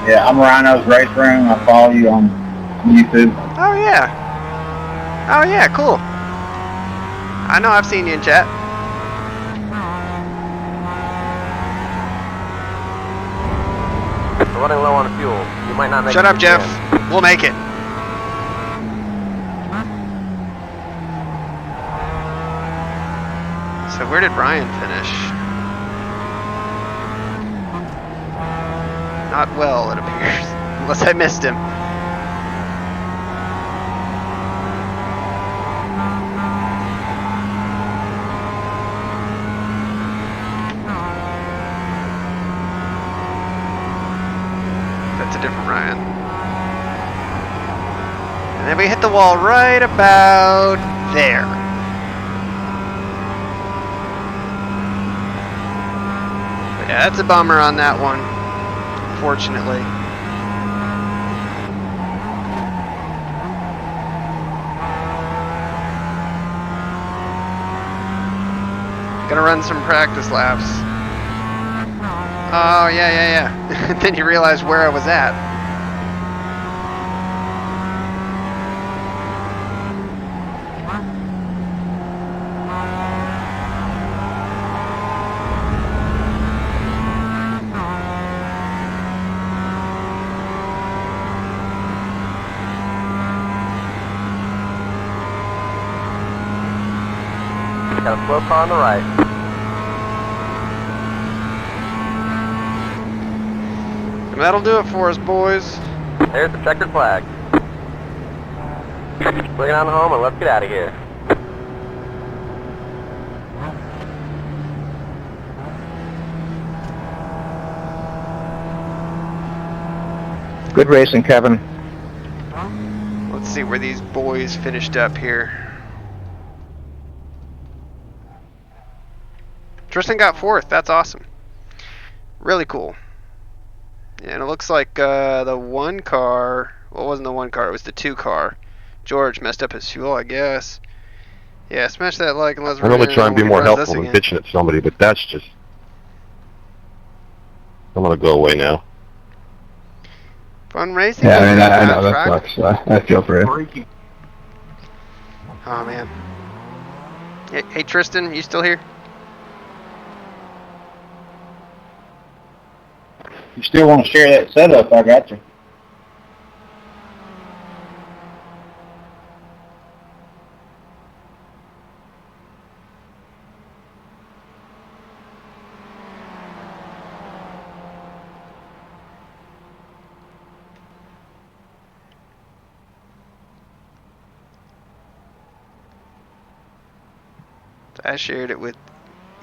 Yeah, I'm Rhino's Race Room. I follow you on YouTube. Oh, yeah. Oh, yeah, cool. I know I've seen you in chat. We're running low on fuel. You might not make Shut it up, to the Jeff. end. We'll make it. So where did Brian finish? Not well, it appears. Unless I missed him. That's a different Ryan. And then we hit the wall right about there. But yeah, that's a bummer on that one, fortunately. Gonna run some practice laps. Oh, yeah. Then you realize where I was at. Got a slow car on the right. And that'll do it for us, boys. There's the checkered flag. Bring it on home and let's get out of here. Good racing, Kevin. Let's see where these boys finished up here. Tristan got 4th. That's awesome. Really cool. And it looks like the one car, well, it wasn't the one car, it was the 2 car. George messed up his fuel, I guess. Yeah, smash that like and let's I normally try and be more helpful than again. bitching at somebody, but that's just... I'm gonna go away now. Fun racing. Yeah, I mean, I on know that track. sucks. I feel for you. Oh, man. Hey, Tristan, you still here? You still want to share that setup? I got you. I shared it with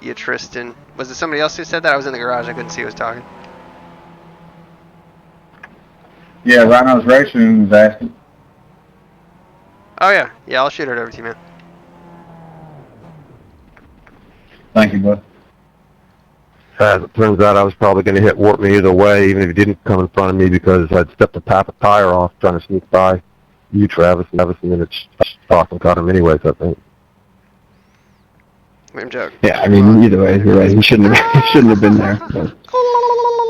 you, Tristan. Was it somebody else who said that? I was in the garage. I couldn't see who was talking. Yeah, Rhino's Racing was asking. Oh, yeah. Yeah, I'll shoot it over to you, man. Thank you, bud. As it turns out, I was probably going to hit warp me either way, even if he didn't come in front of me, because I'd stepped a tire off trying to sneak by you, Travis, and then it's off and caught him anyways, I think. I'm joking. Yeah, I mean, either way, you're right. He shouldn't have been there. But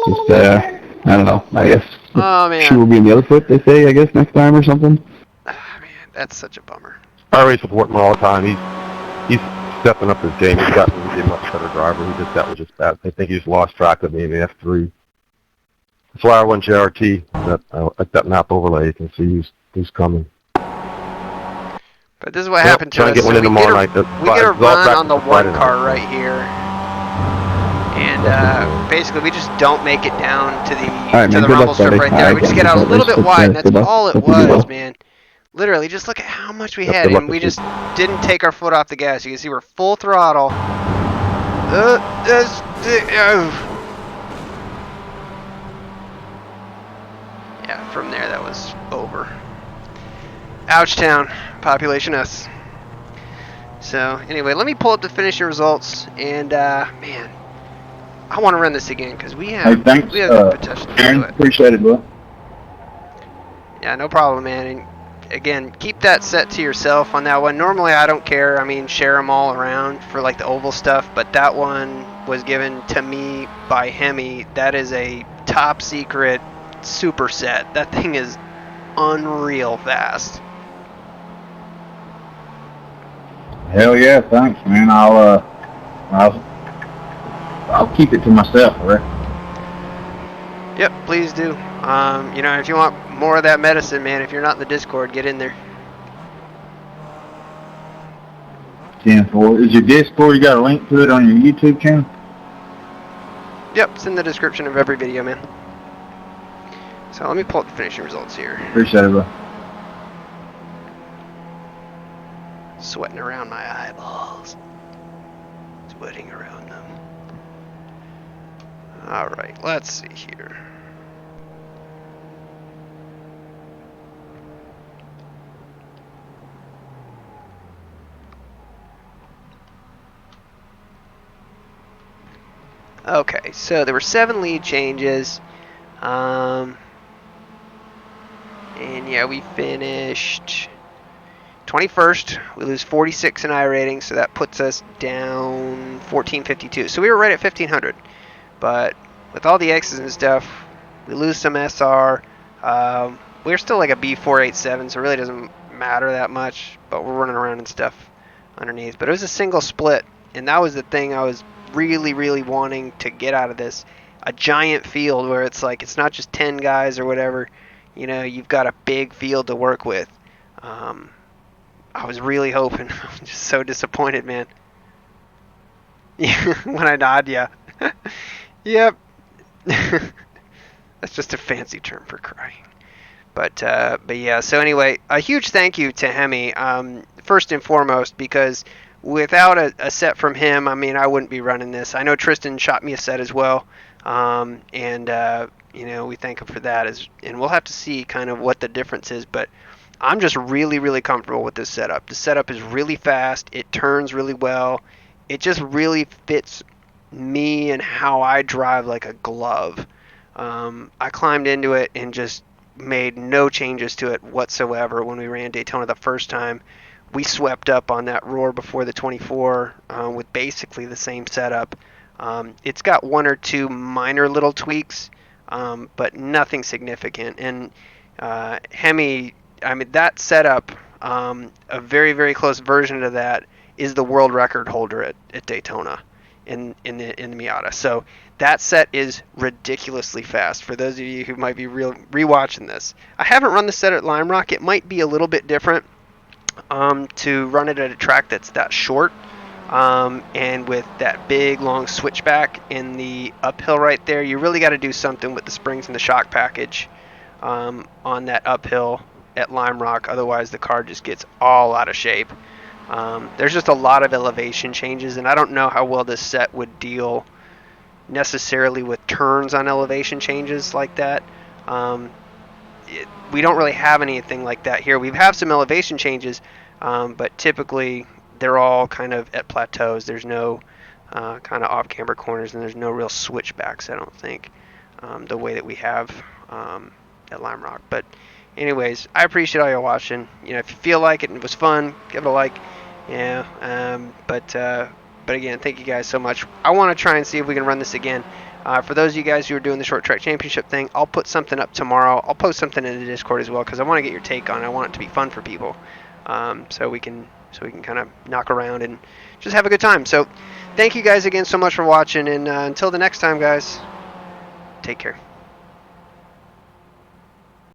just, I don't know. I guess Oh, the shoe man. will be in the other foot, they say, I guess, next time or something. Ah, man, that's such a bummer. I race with Wortman all the time. He's stepping up his game. He's gotten to be a much better driver. That was just bad. I think he just lost track of me in the F3. That's why I won JRT. That map overlay, you can see who's coming. But this is what happened to trying us. to get one in tomorrow night. We get a run on the one car right here. And basically, we just don't make it down to the rumble strip right there. We just get out a little bit wide, and that's all it was, man. Literally, just look at how much we had, and we just didn't take our foot off the gas. You can see we're full throttle. Yeah, from there, that was over. Ouchtown, population S. So, anyway, let me pull up the finishing results, and, man, I want to run this again, because we have the potential to do it. Appreciate it, bud. Yeah, no problem, man. And again, keep that set to yourself on that one. Normally, I don't care. I mean, share them all around for like the oval stuff, but that one was given to me by Hemi. That is a top secret super set. That thing is unreal fast. Hell yeah, thanks, man. I'll keep it to myself, all right? Yep, please do. You know, if you want more of that medicine, man, if you're not in the Discord, get in there. 10-4. Is your Discord, you got a link to it on your YouTube channel? Yep, it's in the description of every video, man. So let me pull up the finishing results here. Appreciate it, bro. Sweating around my eyeballs. Sweating around them. Alright, let's see here. Okay, so there were 7 lead changes. And yeah, we finished 21st. We lose 46 in iRating, so that puts us down 1452. So we were right at 1500. But with all the X's and stuff, we lose some SR. We're still like a B487, so it really doesn't matter that much. But we're running around and stuff underneath. But it was a single split, and that was the thing I was really wanting to get out of this. A giant field where it's like it's not just 10 guys or whatever. You know, you've got a big field to work with. I was really hoping. I'm just so disappointed, man. When I nod, yeah. Yep. That's just a fancy term for crying. But yeah, so anyway, a huge thank you to Hemi, first and foremost, because without a set from him, I mean, I wouldn't be running this. I know Tristan shot me a set as well, and you know, we thank him for that, and we'll have to see kind of what the difference is, but I'm just really comfortable with this setup. The setup is really fast, it turns really well, it just really fits me and how I drive like a glove. I climbed into it and just made no changes to it whatsoever when we ran Daytona the first time. We swept up on that roar before the 24 with basically the same setup. It's got 1 or 2 minor little tweaks, but nothing significant. And Hemi, I mean, that setup, a very close version of that, is the world record holder at Daytona. in the Miata. So that set is ridiculously fast. For those of you who might be rewatching this, I haven't run the set at Lime Rock. It might be a little bit different to run it at a track that's that short. And with that big long switchback in the uphill right there, you really got to do something with the springs and the shock package on that uphill at Lime Rock. Otherwise, the car just gets all out of shape. There's just a lot of elevation changes, and I don't know how well this set would deal necessarily with turns on elevation changes like that. We don't really have anything like that here. We have some elevation changes, but typically they're all kind of at plateaus. There's no kind of off-camber corners, and there's no real switchbacks, I don't think, the way that we have at Lime Rock. But anyways, I appreciate all you watching. If you feel like it and it was fun, give it a like. But again, thank you guys so much. I want to try and see if we can run this again. For those of you guys who are doing the short track championship thing, I'll put something up tomorrow. I'll post something in the Discord as well because I want to get your take on it. I want it to be fun for people, so we can kind of knock around and just have a good time. So thank you guys again so much for watching, and until the next time, guys, take care.